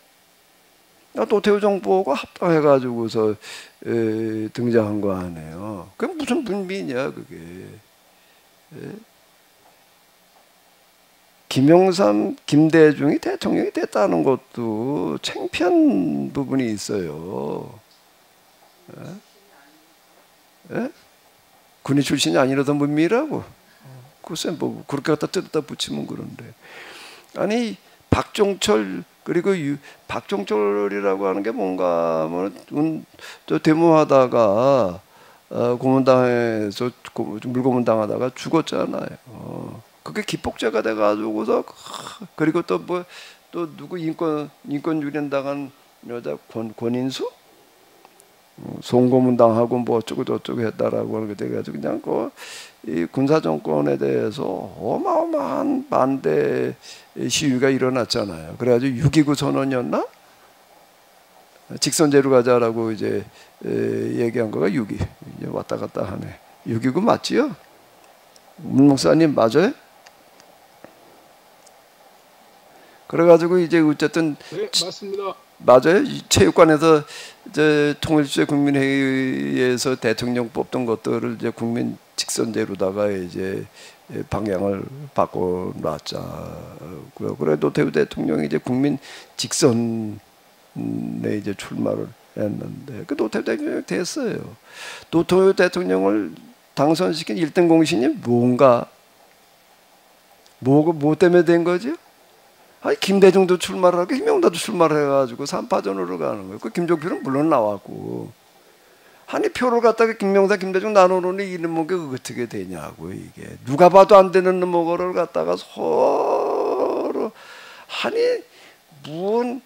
노태우 정부가 합당해가지고서 등장한 거 아니에요. 그게 무슨 문민이야 그게. 김영삼, 김대중이 대통령이 됐다는 것도 창피한 부분이 있어요. 군인 출신이 아니라도 문민이라고? 글쎄 뭐 그렇게 갖다 뜯다 붙이면 그런데. 아니 박종철, 그리고 박종철이라고 하는 게 뭔가 저 데모하다가 고문당해서 물고문 당하다가 죽었잖아요. 그게 기폭제가 돼가지고서, 그리고 또 뭐 또 누구 인권 유린 당한 여자 권인수 송고문 당하고 뭐 어쩌고 저쩌고 했다라고 하는 게 돼가지고 그냥 이 군사 정권에 대해서 어마어마한 반대 시위가 일어났잖아요. 그래가지고 6.29 선언이었나? 직선제로 가자라고 이제 얘기한 거가 6.2. 이제 왔다 갔다 하네. 6.29 맞지요? 문 목사님 맞아요? 그래가지고 이제 어쨌든 네, 맞습니다. 맞아요. 이 체육관에서 이제 통일주의 국민회의에서 대통령 뽑던 것들을 이제 국민 직선제로다가 이제 방향을 바꿔놨자고요. 그래 노태우 대통령이 이제 국민 직선에 이제 출마를 했는데 그 노태우 대통령이 됐어요. 노태우 대통령을 당선시킨 1등 공신이 뭔가 뭐 때문에 된 거죠? 아니 김대중도 출마를 하고 김영다도 출마를 해가지고 3파전으로 가는 거예요. 그 김종필은 물론 나왔고 아니 표를 갖다가 김명사, 김대중 나누는 이놈의 게 어떻게 되냐고 이게 누가 봐도 안 되는 놈을 갖다가 서로 아니 무슨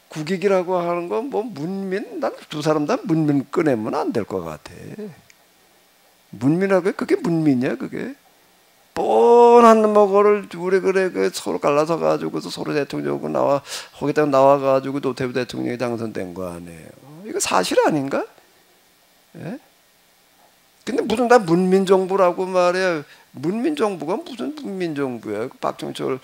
국익이라고 하는 건 뭐 문민 난 두 사람 다 문민 꺼내면 안 될 것 같아. 문민하고 그게 문민이야 그게. 뻔한 뭐거를 우리 그래 그 서로 갈라서 가지고서 서로 대통령하고 거기다가 나와 가지고 노태우 대통령이 당선된 거 아니에요. 이거 사실 아닌가? 예? 근데 무슨 다 문민정부라고 말이야. 문민정부가 무슨 문민정부야? 박정철을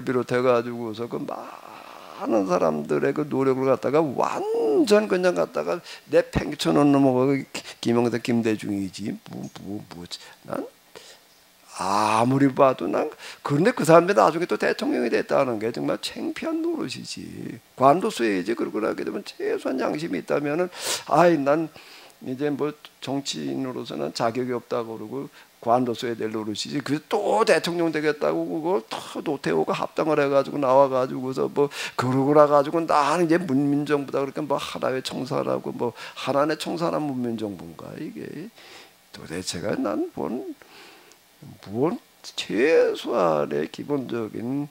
비롯해 가지고서 그 많은 사람들의 그 노력을 갖다가 완전 그냥 갖다가 내팽개쳐 놓는 뭐 김영사, 김대중이지. 난 아무리 봐도 난 그런데 그 사람들이 나중에 또 대통령이 됐다는 게 정말 창피한 노릇이지. 관도수에 이제 그러고 나게 되면 최소한 양심이 있다면은 아이 난 이제 뭐 정치인으로서는 자격이 없다고 그러고 관도수에 될 노릇이지. 그 또 대통령 되겠다고 그거 또 노태우가 합당을 해가지고 나와가지고서 뭐 그러고 나가지고 나는 이제 문민정부다 그러니까 뭐 하나의 청사라고 뭐 하나의 청사나 문민정부인가 이게 도대체가 난 뭔 최소한의 기본적인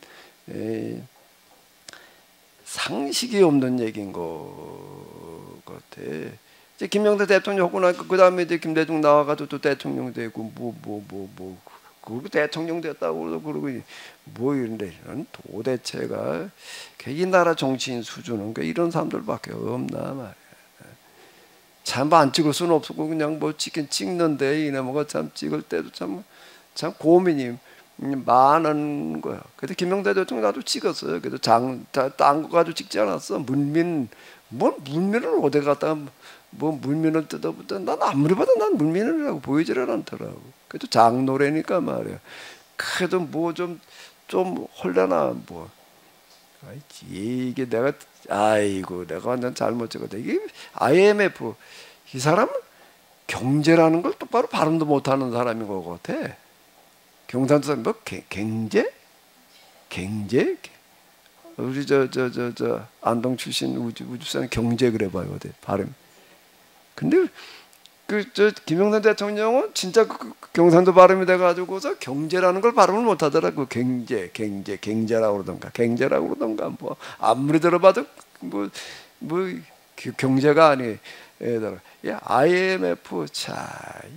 상식이 없는 얘기인 것 같아. 이제 김영사 대통령 하고 나니까 그 다음에 이제 김대중 나와가지고 또 대통령 되고 그리고 대통령 됐다고 그러고 뭐 이런데 도대체가 이 나라 정치인 수준은 이런 사람들밖에 없나 말이야. 참 안 찍을 수는 없고 그냥 뭐 찍긴 찍는데 이놈가 참 찍을 때도 참 고민이 많은 거야. 그래서 김영대 대통령 나도 찍었어요. 그래도 딴 거 가지고 찍지 않았어. 문민을 어디 갔다가 뭐 문민을 뜯어보다 난 아무리 봐도 난 문민이라고 보이지를 않더라고. 그래도 장노래니까 말이야. 그래도 뭐 좀 홀려나 뭐. 이게 내가 완전 잘못 찍었다. 이게 IMF 이 사람은 경제라는 걸 똑바로 발음도 못하는 사람인 것 같아. 경상도 뭐 경제? 우리 안동 출신 우주사는 경제 그래 봐요, 어디 발음. 근데 김영삼 대통령은 진짜 경상도 발음이 돼가지고서 경제라는 걸 발음을 못하더라고. 경제라고 그러던가 뭐 아무리 들어봐도 뭐 경제가 아니. IMF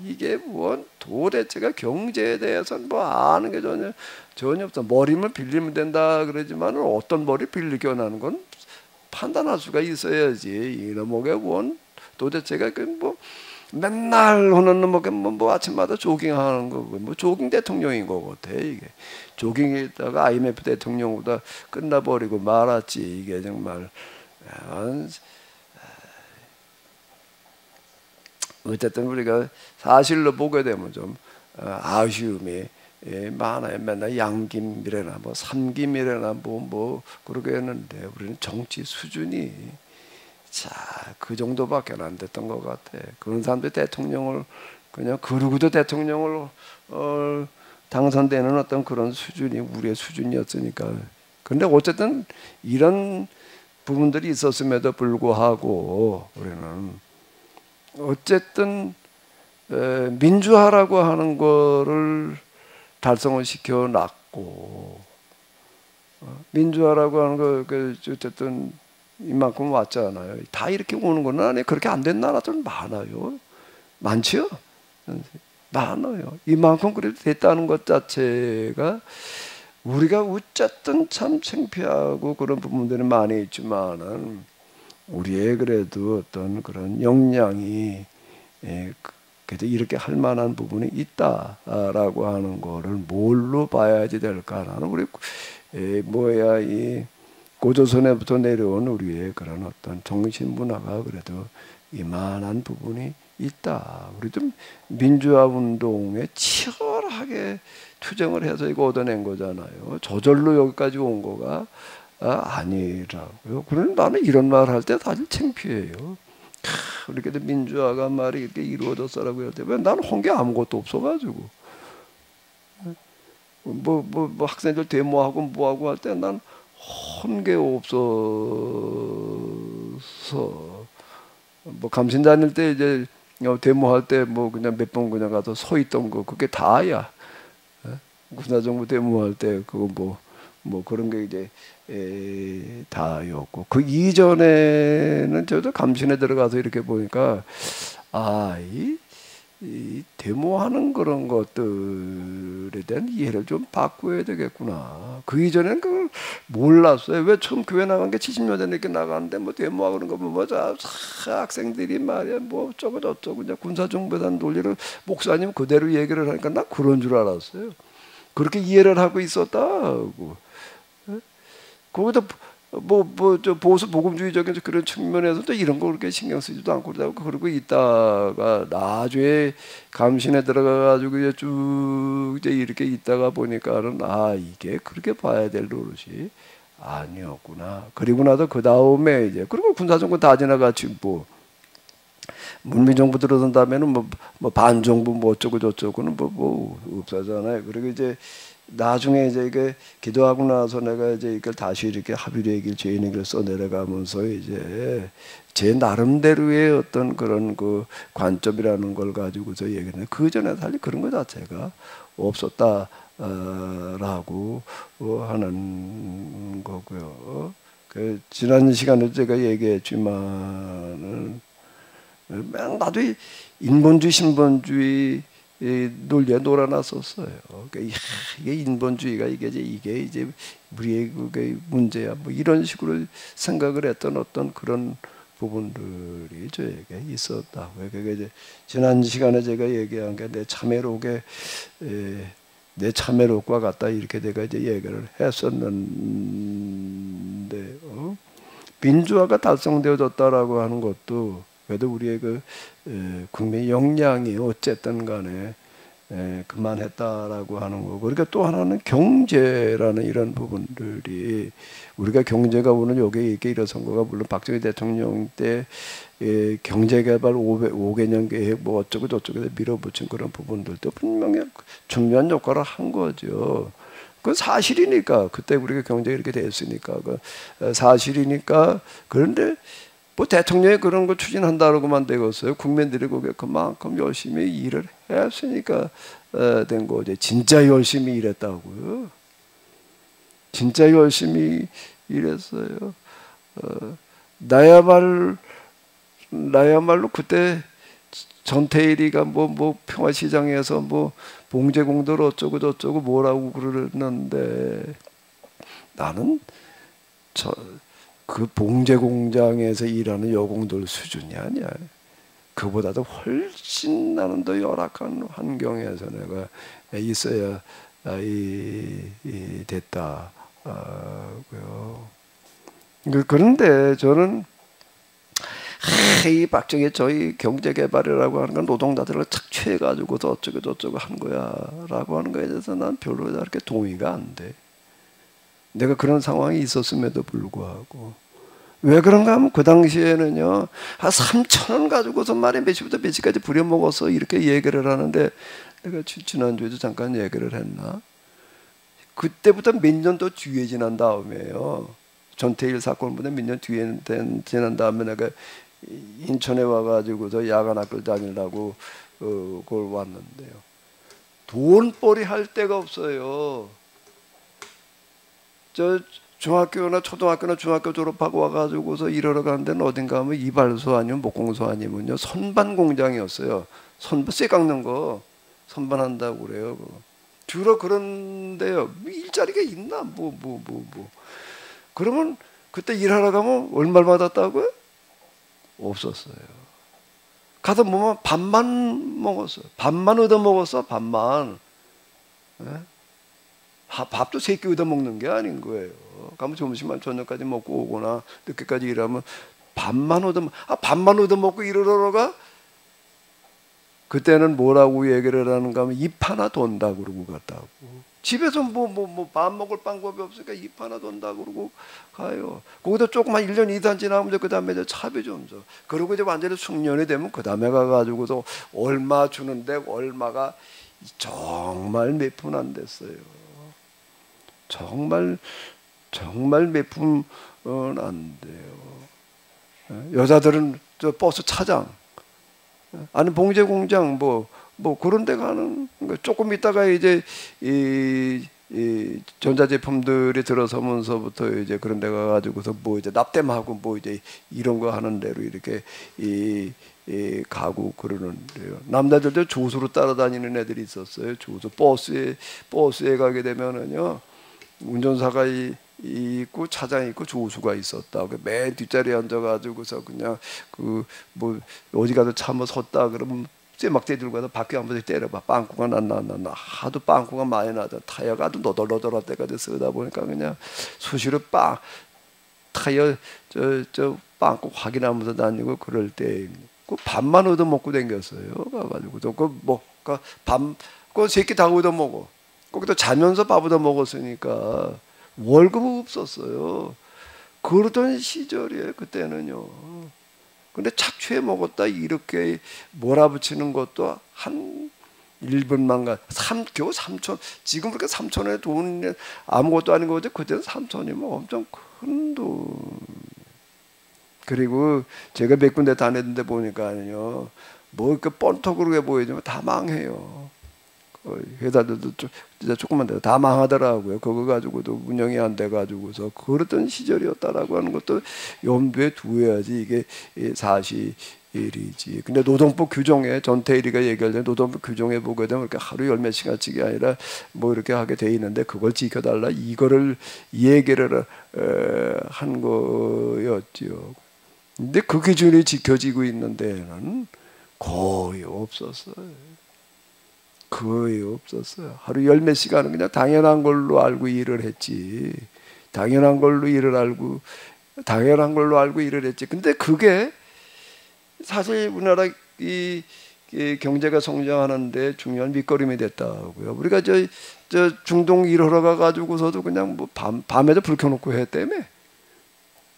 이게 뭐 도대체가 경제에 대해서는 뭐 아는 게 전혀 없어. 머리만 빌리면 된다 그러지만 어떤 머리 빌리게 하는 건 판단할 수가 있어야지. 이놈의 원 도대체가 뭐 맨날 오는 뭐 아침마다 조깅하는 거고 뭐 조깅 대통령인 거 같아. 이게 조깅에다가 IMF 대통령보다 끝나버리고 말았지. 이게 정말 어쨌든 우리가 사실로 보게 되면 좀 아쉬움이 많아요. 맨날 양김이래나 뭐 삼김이래나 뭐 그러게 했는데 우리는 정치 수준이 그 정도밖에 안 됐던 것 같아. 그런 사람들이 대통령을 그냥 그러고도 대통령을 당선되는 어떤 그런 수준이 우리의 수준이었으니까. 근데 어쨌든 이런 부분들이 있었음에도 불구하고 우리는 어쨌든 민주화라고 하는 거를 달성을 시켜놨고 민주화라고 하는 거 어쨌든 이만큼 왔잖아요. 다 이렇게 오는 건 아니 그렇게 안 된 나라들 많아요. 많죠? 많아요. 이만큼 그래도 됐다는 것 자체가 우리가 어쨌든 참 창피하고 그런 부분들이 많이 있지만은 우리의 그래도 어떤 그런 역량이 그래도 이렇게 할 만한 부분이 있다라고 하는 거를 뭘로 봐야지 될까? 나는 우리 고조선에부터 내려온 우리의 그런 어떤 정신 문화가 그래도 이만한 부분이 있다. 우리 좀 민주화 운동에 치열하게 투쟁을 해서 이거 얻어낸 거잖아요. 저절로 여기까지 온 거가 아니라고요. 그런데 나는 이런 말 할 때 사실 창피해요. 이렇게 민주화가 말이 이렇게 이루어졌어라고 할 때 왜 나는 한 게 아무것도 없어가지고 뭐 학생들 데모하고 뭐하고 할 때 난 한 게 없어서 뭐 감신 다닐 때 이제 데모할 때 뭐 그냥 몇 번 그냥 가서 서 있던 거 그게 다야. 군사정부 데모할 때 그거 뭐 그런 게 이제 다였고 그 이전에는 저도 감신에 들어가서 이렇게 보니까 이 데모하는 그런 것들에 대한 이해를 좀 바꿔야 되겠구나. 그 이전에는 그걸 몰랐어요. 왜 처음 교회 나간 게 70년대 이렇게 나가는데 뭐 데모하고 그런 거 보면 학생들이 말이야 뭐 어쩌고 저쩌고 그냥 군사정부에 대한 논리를 목사님 그대로 얘기를 하니까 나 그런 줄 알았어요. 그렇게 이해를 하고 있었다고. 거기다 저 보수 복음주의적인 그런 측면에서도 이런 거 그렇게 신경 쓰지도 않고 그러고 있다가 나중에 감신에 들어가가지고 이제 쭉 이제 이렇게 있다가 보니까는 이게 그렇게 봐야 될 노릇이 아니었구나. 그리고 나서 그 다음에 이제 그리고 군사정권 다 지나가지 뭐 문민정부 들어선 다음에는 뭐 반정부 뭐 어쩌고 저쩌고는 뭐 없어잖아요. 그리고 이제 나중에 이제 이게 기도하고 나서 내가 이제 이걸 다시 이렇게 합의를 얘기를 죄인 얘기를 써 내려가면서 이제 제 나름대로의 어떤 그런 그 관점이라는 걸 가지고서 얘기했는데 그 전에 사실 그런 거 자체가 없었다라고 하는 거고요. 그 지난 시간에 제가 얘기했지만은 나도 인본주의 신본주의 논리에 놀아놨었어요. 그러니까 이게 인본주의가 이게 이제 우리의 그게 문제야. 뭐 이런 식으로 생각을 했던 어떤 그런 부분들이 저에게 있었다고요. 그게 이제 지난 시간에 제가 얘기한 게 내 참회록과 같다 이렇게 내가 이제 얘기를 했었는데 민주화가 달성되어졌다라고 하는 것도 그래도 우리의 그 국민 역량이 어쨌든 간에 그만했다라고 하는 거고, 그러니까 또 하나는 경제라는 이런 부분들이 우리가 경제가 오늘 여기에 이렇게 일어선 거가 물론 박정희 대통령 때 경제개발 5개년 계획 뭐 어쩌고 저쩌고 밀어붙인 그런 부분들도 분명히 중요한 역할을 한 거죠. 그건 사실이니까 그때 우리가 경제가 이렇게 됐으니까 그 사실이니까. 그런데 뭐 대통령이 그런 거 추진한다고만 되겠어요. 국민들이 그게 그만큼 열심히 일을 했으니까 된 거죠. 진짜 열심히 일했다고요. 진짜 열심히 일했어요. 나야말로 그때 전태일이가 뭐 평화시장에서 뭐 봉제공들 어쩌고 저쩌고 뭐라고 그러는데 나는 그 봉제공장에서 일하는 여공들 수준이 아니야. 그보다도 훨씬 나는 더 열악한 환경에서 내가 있어야 됐다고요. 그런데 저는 이 박정희 저희 경제개발이라고 하는 건 노동자들을 착취해가지고서 어쩌고 저쩌고 한 거야라고 하는 거에 대해서 난 별로 그렇게 동의가 안 돼. 내가 그런 상황이 있었음에도 불구하고. 왜 그런가 하면 그 당시에는요 한 3,000원 가지고서 말이 몇 시부터 몇 시까지 부려먹어서 이렇게 얘기를 하는데, 내가 지난주에도 잠깐 얘기를 했나? 그때부터 몇 년 더 뒤에 지난 다음에요, 전태일 사건보다 몇 년 뒤에 지난 다음에 내가 인천에 와가지고서 야간 학교를 다니려고 그걸 왔는데요, 돈벌이 할 데가 없어요. 저 중학교나 초등학교나 중학교 졸업하고 와가지고서 일하러 가는 데는 어딘가 하면 이발소 아니면 목공소 아니면요 선반 공장이었어요. 선반 쇠 깎는 거 선반한다고 그래요. 주로 그런데요, 일자리가 있나 뭐. 그러면 그때 일하러 가면 얼마를 받았다고요? 없었어요. 가서 뭐만 밥만 먹었어요. 밥만 얻어 먹었어. 밥만. 밥도 3끼 얻어 먹는 게 아닌 거예요. 가면 점심만 저녁까지 먹고 오거나 늦게까지 일하면 밥만 얻어먹고 일하러 가? 그때는 뭐라고 얘기를 하는가 하면 입 하나 돈다 그러고 갔다고. 집에서 밥 먹을 방법이 없으니까 입 하나 돈다 그러고 가요. 거기다 조금만 1년 2년 지나면 그 다음에 차비 좀 줘. 그러고 이제 완전히 숙련이 되면 그 다음에 가가지고서 얼마 주는데 얼마가 정말 몇 푼 안 됐어요. 정말 몇 푼은 안 돼요. 여자들은 저 버스 차장, 아니 봉제 공장 뭐 그런 데 가는, 조금 있다가 이제 이 전자제품들이 들어서면서부터 이제 그런 데 가가지고서 뭐 이제 납땜하고 뭐 이제 이런 거 하는 대로 이렇게 가고 그러는데요. 남자들도 조수로 따라다니는 애들이 있었어요. 조수 버스에 가게 되면은요, 운전사가 있고 차장이 있고 조수가 있었다. 맨 뒷자리에 앉아가지고서 그냥 그 뭐 어디 가서 차 뭐 섰다 그러면 쇠막대 들고 가서 밖에 한 번씩 때려봐. 빵꾸가 났나 하도 빵꾸가 많이 나죠. 타이어가 아주 너덜너덜할 때까지 쓰다 보니까 그냥 수시로 타이어 저 빵꾸 확인하면서 다니고 그럴 때 그 밥만 얻어 먹고 댕겼어요. 가가지고 그 새끼 다 얻어 먹어. 거기다 자면서 밥 얻어 먹었으니까 월급 없었어요. 그러던 시절이에요 그때는요. 근데 착취해 먹었다 이렇게 몰아붙이는 것도 한 1분만 겨우 3천. 지금 그렇게 3천에 돈 아무것도 아닌 거지. 그때는 3천이면 엄청 큰 돈. 그리고 제가 몇 군데 다녔는데 보니까요, 뭐 이렇게 뻔쩍으로 보이지만 다 망해요. 회사들도 진짜 조금만 돼도 다 망하더라고요. 그거 가지고도 운영이 안 돼가지고서 그랬던 시절이었다라고 하는 것도 염두에 두어야지 이게 사실이지. 근데 노동법 규정에 전태일이가 얘기할 때 노동법 규정에 보게 되면 이렇게 하루 열 몇 시간씩이 아니라 뭐 이렇게 하게 돼 있는데 그걸 지켜달라 이거를 얘기를 한 거였죠. 근데 그 기준이 지켜지고 있는 데는 거의 없었어요. 거의 없었어요. 하루 열 몇 시간은 그냥 당연한 걸로 알고 일을 했지. 당연한 걸로 알고 일을 했지. 근데 그게 사실 우리나라 이 경제가 성장하는데 중요한 밑거름이 됐다고요. 우리가 저 중동 일하러 가가지고서도 그냥 뭐 밤에도 불 켜놓고 했다며.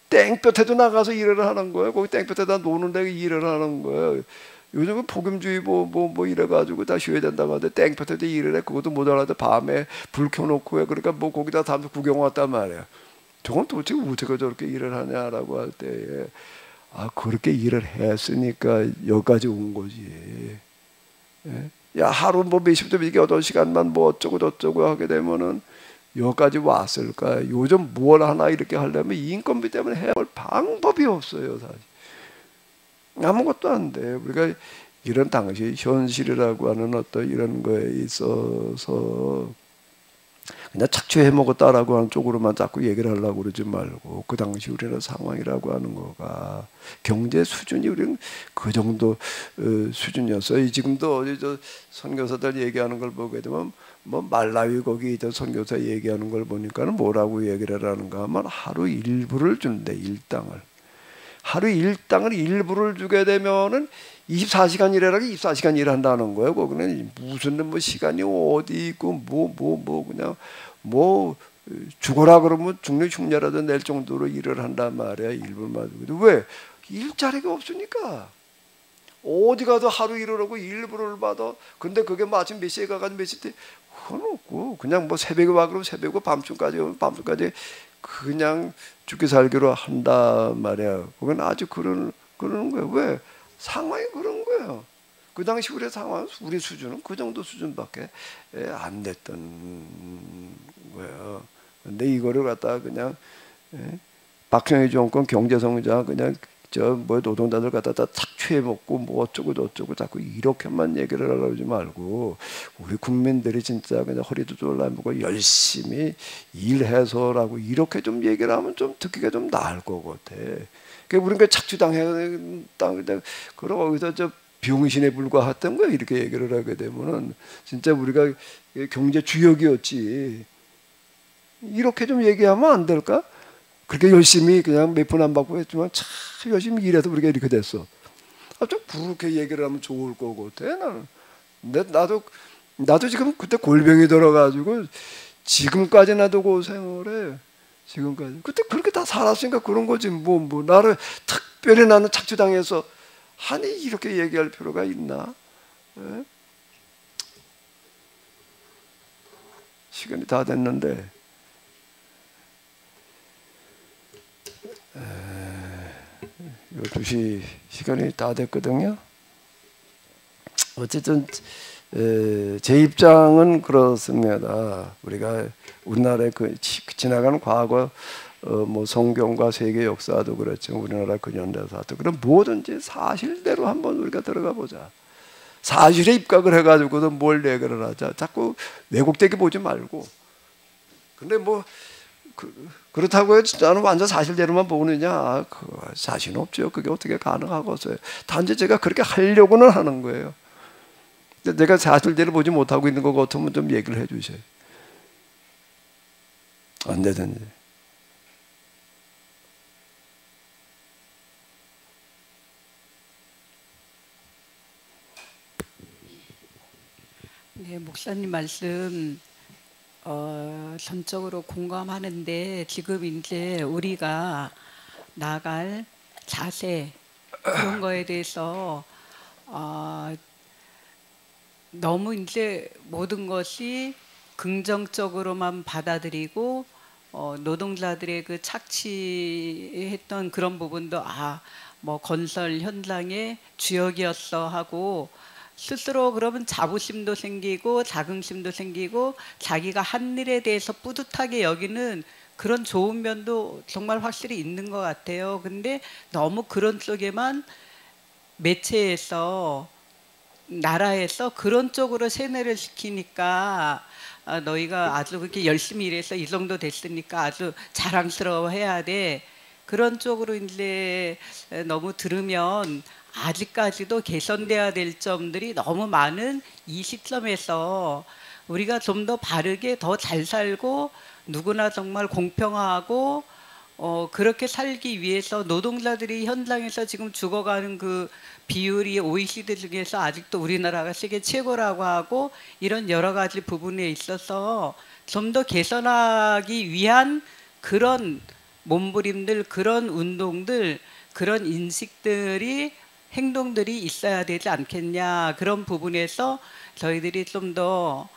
땡볕에도 나가서 일을 하는 거예요. 거기 땡볕에다 노는데 일을 하는 거예요. 요즘은 폭염주의보 뭐 이래가지고 다 쉬어야 된다고 하는데 땡볕에도 일을 해. 그것도 못하는데 밤에 불 켜놓고 해. 그러니까 뭐 거기다 사람들 구경 왔단 말이에요. 저건 도대체 어떻게 저렇게 일을 하냐라고 할 때, 그렇게 일을 했으니까 여기까지 온 거지. 예? 야, 하루 뭐 몇십도 이게 8시간만 뭐 어쩌고 저쩌고 하게 되면은 여기까지 왔을까? 요즘 뭘 하나 이렇게 하려면 인건비 때문에 해볼 방법이 없어요, 사실. 아무것도 안 돼. 우리가 이런 당시 현실이라고 하는 어떤 이런 거에 있어서 그냥 착취해 먹었다라고 하는 쪽으로만 자꾸 얘기를 하려고 그러지 말고, 그 당시 우리나라 상황이라고 하는 거가 경제 수준이 우리는 그 정도 수준이었어요. 지금도 어디 저 선교사들 얘기하는 걸 보게 되면 뭐 말라위 거기 저 선교사 얘기하는 걸 보니까는 뭐라고 얘기를 하는가 하면 하루 일부를 준대. 일당을. 하루 일당을 일부를 주게 되면은 24시간 일하라고 24시간 일한다는 거예요. 거기는 무슨 뭐 시간이 어디 있고 뭐 그냥 뭐 죽어라 그러면 죽는 흉내라도 낼 정도로 일을 한단 말이야. 일부만. 왜? 일자리가 없으니까. 어디 가도 하루 일을 하고 일부를 받아. 근데 그게 뭐 아침 몇 시에 가가지고 몇 시에 그건 없고 그냥 뭐 새벽에 와 그러면 새벽에 밤중까지 오면 밤중까지 그냥 죽기 살기로 한단 말이야. 그건 아주 그러는 거예요. 왜? 상황이 그런 거예요. 그 당시 우리 상황, 우리 수준은 그 정도 수준밖에 안 됐던 거예요. 근데 이거를 갖다가 그냥 박정희 정권 경제성장 그냥 저 뭐 노동자들 갖다가 착취해 먹고 뭐 어쩌고 저쩌고 자꾸 이렇게만 얘기를 하려지 말고 우리 국민들이 진짜 그냥 허리도 졸라매고 열심히 일해서라고 이렇게 좀 얘기를 하면 좀 듣기가 좀 나을 것 같아. 그러니까 우리가 그러고 거기서 저 병신에 불과했던 거야. 이렇게 얘기를 하게 되면은 진짜 우리가 경제 주역이었지. 이렇게 좀 얘기하면 안 될까? 그렇게 열심히 그냥 몇 푼 안 받고 했지만 참 열심히 일해서 우리가 이렇게 됐어. 좀 그렇게 얘기를 하면 좋을 거고 나는. 나도 지금 그때 골병이 들어가지고 지금까지 나도 고생을 해. 지금까지. 그때 그렇게 다 살았으니까 그런 거지. 뭐 나를 특별히 나는 착취당해서 하니 이렇게 얘기할 필요가 있나? 예? 시간이 다 됐는데 12시 시간이 다 됐거든요. 어쨌든 제 입장은 그렇습니다. 우리가 우리나라의 그 지나가는 과거 뭐 성경과 세계 역사도 그렇지만 우리나라 근현대사도 그런 뭐든지 사실대로 한번 우리가 들어가 보자. 사실에 입각을 해가지고도 뭘 얘기를 하자. 자꾸 왜곡되게 보지 말고. 근데 뭐 그렇다고 해서 나는 완전 사실대로만 보느냐? 자신 없죠. 그게 어떻게 가능하겠어요? 단지 제가 그렇게 하려고는 하는 거예요. 내가 사실대로 보지 못하고 있는 것 같으면 좀 얘기를 해주세요. 언제든지. 네, 목사님 말씀 전적으로 공감하는데 지금 이제 우리가 나갈 자세 그런 거에 대해서 너무 이제 모든 것이 긍정적으로만 받아들이고 노동자들의 그 착취했던 그런 부분도 뭐 건설 현장의 주역이었어 하고 스스로 그러면 자부심도 생기고 자긍심도 생기고 자기가 한 일에 대해서 뿌듯하게 여기는 그런 좋은 면도 정말 확실히 있는 것 같아요. 근데 너무 그런 쪽에만 매체에서 나라에서 그런 쪽으로 세뇌를 시키니까 너희가 아주 그렇게 열심히 일해서 이 정도 됐으니까 아주 자랑스러워해야 돼. 그런 쪽으로 이제 너무 들으면 아직까지도 개선돼야 될 점들이 너무 많은 이 시점에서 우리가 좀 더 바르게 더 잘 살고 누구나 정말 공평하고 그렇게 살기 위해서 노동자들이 현장에서 지금 죽어가는 그 비율이 OECD 중에서 아직도 우리나라가 세계 최고라고 하고 이런 여러 가지 부분에 있어서 좀 더 개선하기 위한 그런 몸부림들, 그런 운동들, 그런 인식들이 행동들이 있어야 되지 않겠냐. 그런 부분에서 저희들이 좀 더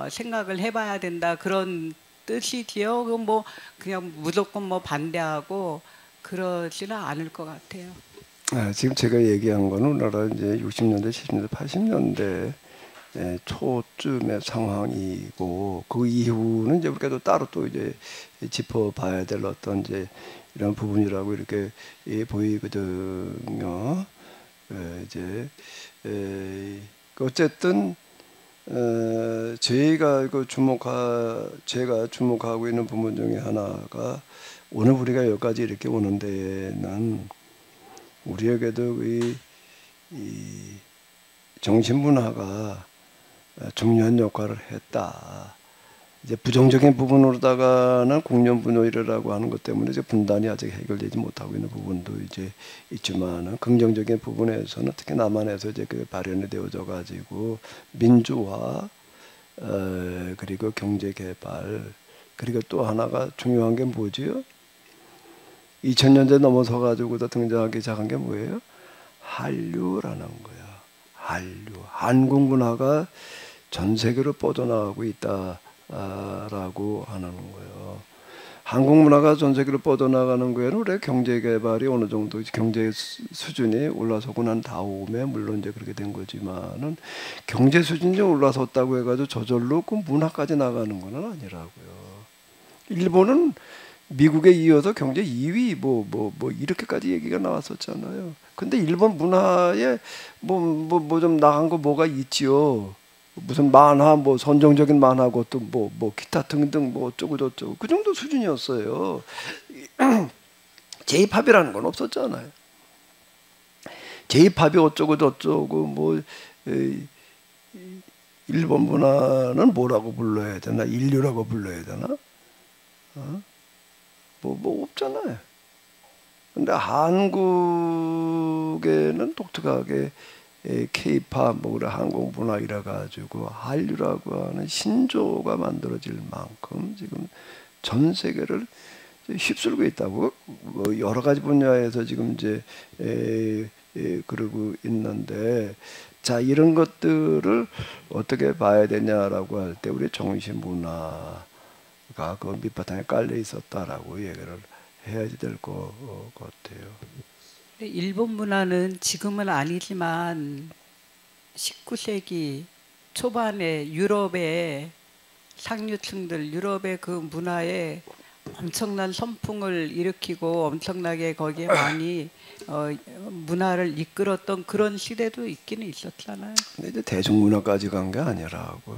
생각을 해봐야 된다. 그런 뜻이지요. 그럼 뭐 그냥 무조건 뭐 반대하고 그러지는 않을 것 같아요. 지금 제가 얘기한 거는 우리나라 이제 60년대, 70년대, 80년대 초쯤의 상황이고 그 이후는 이제 우리가 또 따로 또 이제 짚어봐야 될 어떤 이제 이런 부분이라고 이렇게 보이거든요. 이제 어쨌든 제가 주목하고 있는 부분 중에 하나가 오늘 우리가 여기까지 이렇게 오는 데는 우리에게도 이 정신문화가 중요한 역할을 했다. 이제 부정적인 부분으로다가는 공연분열이라고 하는 것 때문에 이제 분단이 아직 해결되지 못하고 있는 부분도 이제 있지만은 긍정적인 부분에서는 특히 남한에서 이제 그 발현이 되어져 가지고 민주화 그리고 경제 개발 그리고 또 하나가 중요한 게 뭐지요? 2000년대 넘어서 가지고도 등장하기 시작한 게 뭐예요? 한류라는 거야. 한류. 한국 문화가 전 세계로 뻗어나가고 있다라고 하는 거예요. 한국 문화가 전 세계로 뻗어나가는 거에는 우리 경제 개발이 어느 정도 경제 수준이 올라서고 난 다음에 물론 이제 그렇게 된 거지만은 경제 수준이 올라섰다고 해가지고 저절로 그 문화까지 나가는 거는 아니라고요. 일본은 미국에 이어서 경제 2위 뭐 이렇게까지 얘기가 나왔었잖아요. 근데 일본 문화에 뭐 좀 나간 거 뭐가 있지요. 무슨 만화 뭐 선정적인 만화고 또 뭐 기타 등등 뭐 어쩌고 저쩌고 그 정도 수준이었어요. J-팝이라는 건 없었잖아요. J-팝이 어쩌고 저쩌고 뭐 일본 문화는 뭐라고 불러야 되나? 인류라고 불러야 되나? 뭐 없잖아요. 근데 한국에는 독특하게 K-팝, 한국 문화 이래 가지고 한류라고 하는 신조가 만들어질 만큼 지금 전 세계를 휩쓸고 있다고 뭐 여러 가지 분야에서 지금 이제 그러고 있는데, 자, 이런 것들을 어떻게 봐야 되냐라고 할 때 우리 정신 문화가 그 밑바탕에 깔려 있었다라고 얘기를 해야 될 것 같아요. 일본 문화는 지금은 아니지만 19세기 초반에 유럽의 상류층들, 유럽의 그 문화에 엄청난 선풍을 일으키고 엄청나게 거기에 많이 문화를 이끌었던 그런 시대도 있기는 있었잖아요. 근데 이제 대중문화까지 간 게 아니라고.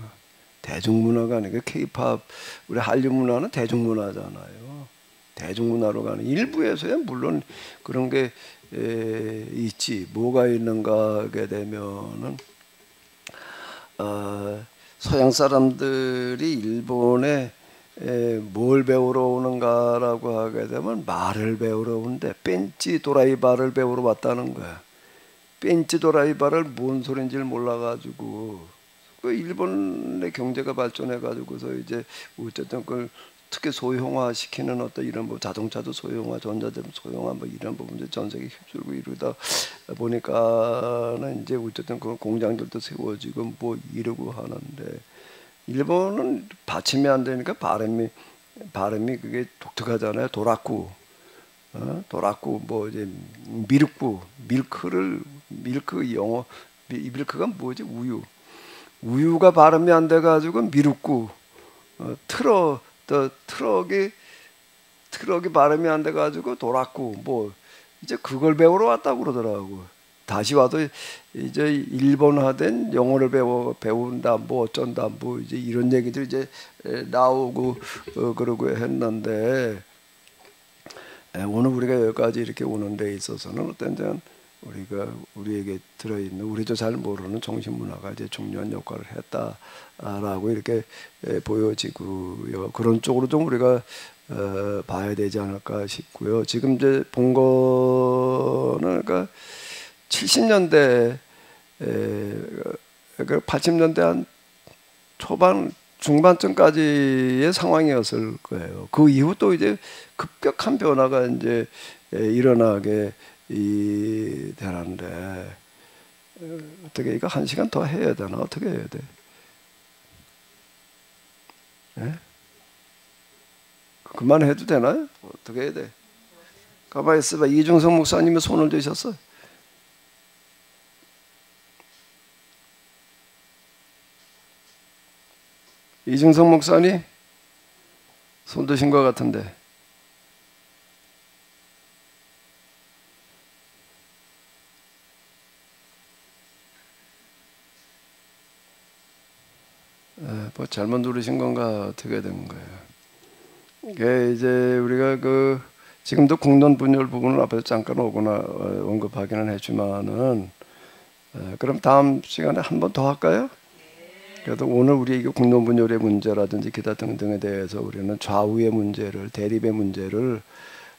대중문화가 아니고 K-팝, 우리 한류 문화는 대중문화잖아요. 대중문화로 가는 일부에서야 물론 그런 게 있지. 뭐가 있는가 하게 되면은 서양 사람들이 일본에 뭘 배우러 오는가라고 하게 되면 말을 배우러 오는데 벤치 도라이바를 배우러 왔다는 거야. 벤치 도라이바를 뭔 소린지를 몰라가지고 그 일본의 경제가 발전해가지고서 이제 어쨌든 그걸 특히 소형화 시키는 어떤 이런 뭐 자동차도 소형화, 전자제품 소형화 뭐 이런 부분들 전 세계 휩쓸고 이러다 보니까는 이제 어쨌든 그 공장들도 세워지고 뭐 이러고 하는데, 일본은 받침이 안 되니까 발음이 그게 독특하잖아요. 도라쿠, 도라쿠 뭐 이제 밀크 영어 밀크가 뭐지? 우유가 발음이 안 돼 가지고 미루쿠, 트럭이 발음이 안 돼 가지고 도라쿠 뭐 이제 그걸 배우러 왔다고 그러더라고. 다시 와도 이제 일본화된 영어를 배운다 뭐 어쩐다 뭐 이제 이런 얘기들이 이제 나오고 그러고 했는데, 오늘 우리가 여기까지 이렇게 오는 데 있어서는 어떤 데는 우리에게 들어있는 우리도 잘 모르는 정신문화가 이제 중요한 역할을 했다라고 이렇게 보여지고요. 그런 쪽으로 좀 우리가 봐야 되지 않을까 싶고요. 지금 이제 본 거는 그러니까 70년대, 그러니까 80년대 한 중반쯤까지의 상황이었을 거예요. 그 이후 또 이제 급격한 변화가 이제 일어나게 되는데, 어떻게 이거 1시간 더 해야 되나? 어떻게 해야 돼? 예? 그만해도 되나요? 어떻게 해야 돼? 가만히 있어봐. 이중성 목사님이 손을 드셨어. 이중성 목사님 손 드신 것 같은데. 뭐 잘못 누르신 건가 어떻게 된 거예요? 이게 이제 우리가 지금도 국론 분열 부분을 앞에서 잠깐 언급하기는 했지만은, 그럼 다음 시간에 한 번 더 할까요? 그래도 오늘 우리 이게 국론 분열의 문제라든지 기타 등등에 대해서 우리는 좌우의 문제를, 대립의 문제를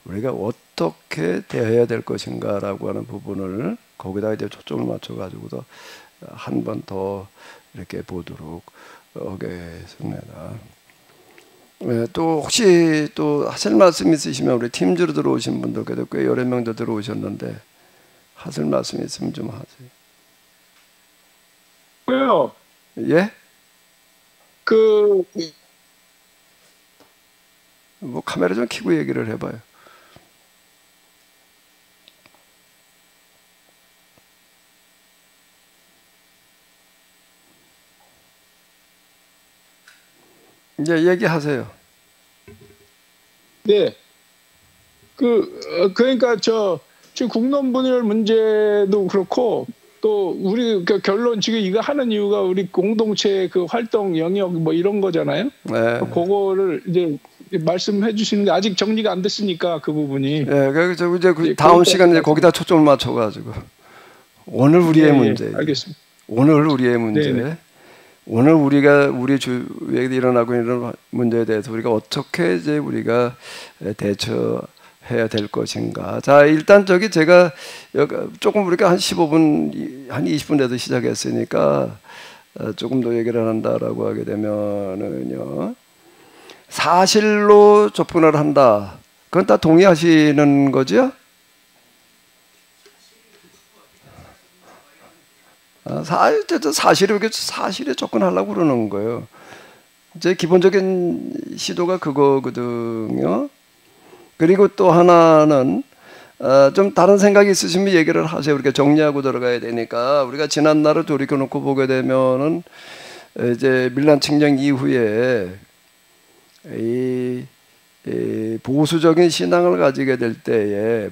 우리가 어떻게 대해야 될 것인가라고 하는 부분을 거기다 이제 초점을 맞춰가지고서 한 번 더 이렇게 보도록 하겠습니다. 또 혹시 또 하실 말씀 있으시면 우리 팀즈로 들어오신 분들께도 꽤 여러 명도 들어오셨는데 하실 말씀 있으면 좀 하세요. 왜요? 예? 뭐 카메라 좀 켜고 얘기를 해봐요. 이제 얘기하세요. 네. 그러니까 지금 국론 분열 문제도 그렇고, 또 우리 결론 지금 이거 하는 이유가 우리 공동체 활동 영역 뭐 이런 거잖아요. 네. 그거를 이제 말씀해 주시는 게 아직 정리가 안 됐으니까 그 부분이. 네, 그래서 이제 다음 시간에 거기다 초점을 맞춰가지고 오늘 우리의 문제. 알겠습니다. 오늘 우리의 문제. 네네. 오늘 우리 주위에 일어나고 있는 문제에 대해서 우리가 어떻게 이제 우리가 대처해야 될 것인가. 자, 일단 제가 조금 우리가 한 15분, 한 20분 돼도 시작했으니까 조금 더 얘기를 한다라고 하게 되면은요, 사실로 접근을 한다. 그건 다 동의하시는 거죠? 사실에 접근하려고 그러는 거예요. 이제 기본적인 시도가 그거거든요. 그리고 또 하나는 좀 다른 생각이 있으시면 얘기를 하세요. 우리가 정리하고 들어가야 되니까. 우리가 지난 날을 돌이켜 놓고 보게 되면은 이제 밀란 칙령 이후에 이 보수적인 신앙을 가지게 될 때에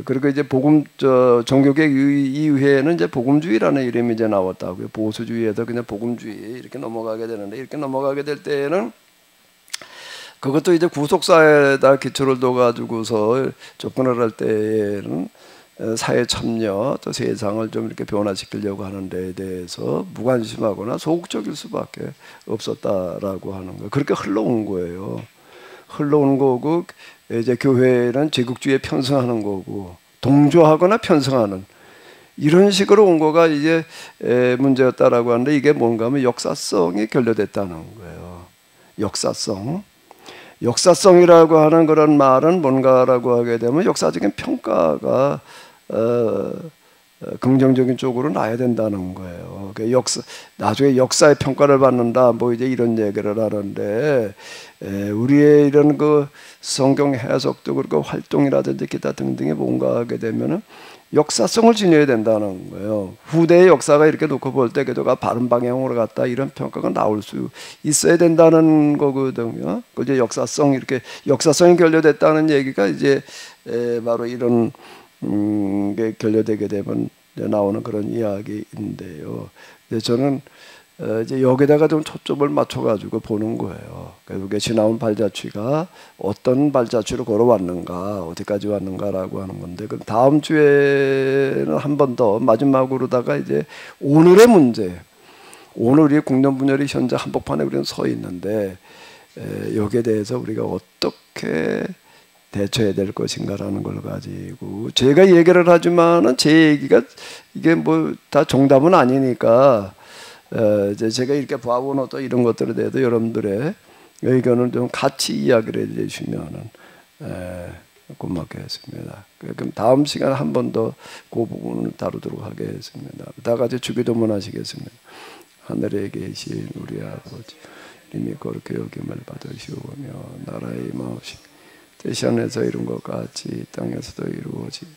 그리고 이제 종교개혁 이후에는 이제 복음주의라는 이름이 이제 나왔다고요. 보수주의에서 그냥 복음주의 이렇게 넘어가게 되는데, 이렇게 넘어가게 될 때에는 그것도 이제 구속사에다 기초를 둬가지고서 접근을 할 때에는 사회 참여 또 세상을 좀 이렇게 변화시키려고 하는 데에 대해서 무관심하거나 소극적일 수밖에 없었다라고 하는 거예요. 그렇게 흘러온 거예요. 흘러온 거고, 이제 교회는 제국주의에 편승하는 거고, 동조하거나 편승하는 이런 식으로 온 거가 이제 문제였다라고 하는데, 이게 뭔가 하면 역사성이 결여됐다는 거예요. 역사성이라고 하는 그런 말은 뭔가라고 하게 되면 역사적인 평가가 긍정적인 쪽으로 나야 된다는 거예요. 나중에 역사의 평가를 받는다, 뭐 이제 이런 얘기를 하는데, 우리의 이런 그 성경 해석도 그렇고 활동이라든지 기타 등등에 뭔가 하게 되면은 역사성을 지녀야 된다는 거예요. 후대의 역사가 이렇게 놓고 볼 때 그래도 바른 방향으로 갔다, 이런 평가가 나올 수 있어야 된다는 거거든요. 그 이제 역사성이 결여됐다는 얘기가 이제 바로 이런 게 결여되게 되면 나오는 그런 이야기인데요. 저는 이제 여기다가 좀 초점을 맞춰가지고 보는 거예요. 결국에 지나온 발자취가 어떤 발자취로 걸어왔는가, 어디까지 왔는가라고 하는 건데, 그 다음 주에는 한 번 더 마지막으로다가 이제 오늘의 문제, 오늘 우리 국론 분열이 현재 한복판에 우리는 서 있는데, 여기에 대해서 우리가 어떻게 대처해야 될 것인가라는 걸 가지고, 제가 얘기를 하지만은 제 얘기가 이게 뭐 다 정답은 아니니까, 이제 제가 이렇게 봐온 어떤 이런 것들에 대해서 여러분들의 의견을 좀 같이 이야기를 해주시면은 고맙겠습니다. 그럼 다음 시간에 한 번 더 그 부분을 다루도록 하겠습니다. 다 같이 주기도문 하시겠습니다. 하늘에 계신 우리 아버지, 이름이 거룩히 여김을 받으시오며 나라의 마옵시고 뜻이 하늘에서 이룬 것 같이 땅에서도 이루어지이다.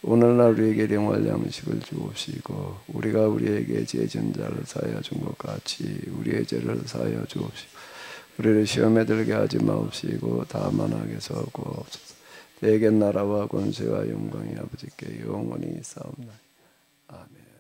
오늘날 우리에게 일용할 양식을 주옵시고 우리가 우리에게 죄 지은 자를 사하여 준 것 같이 우리의 죄를 사하여 주옵시고 우리를 시험에 들게 하지 마옵시고 다만 악에서 구하옵소서. 대개 나라와 권세와 영광이 아버지께 영원히 있사옵나이다. 아멘.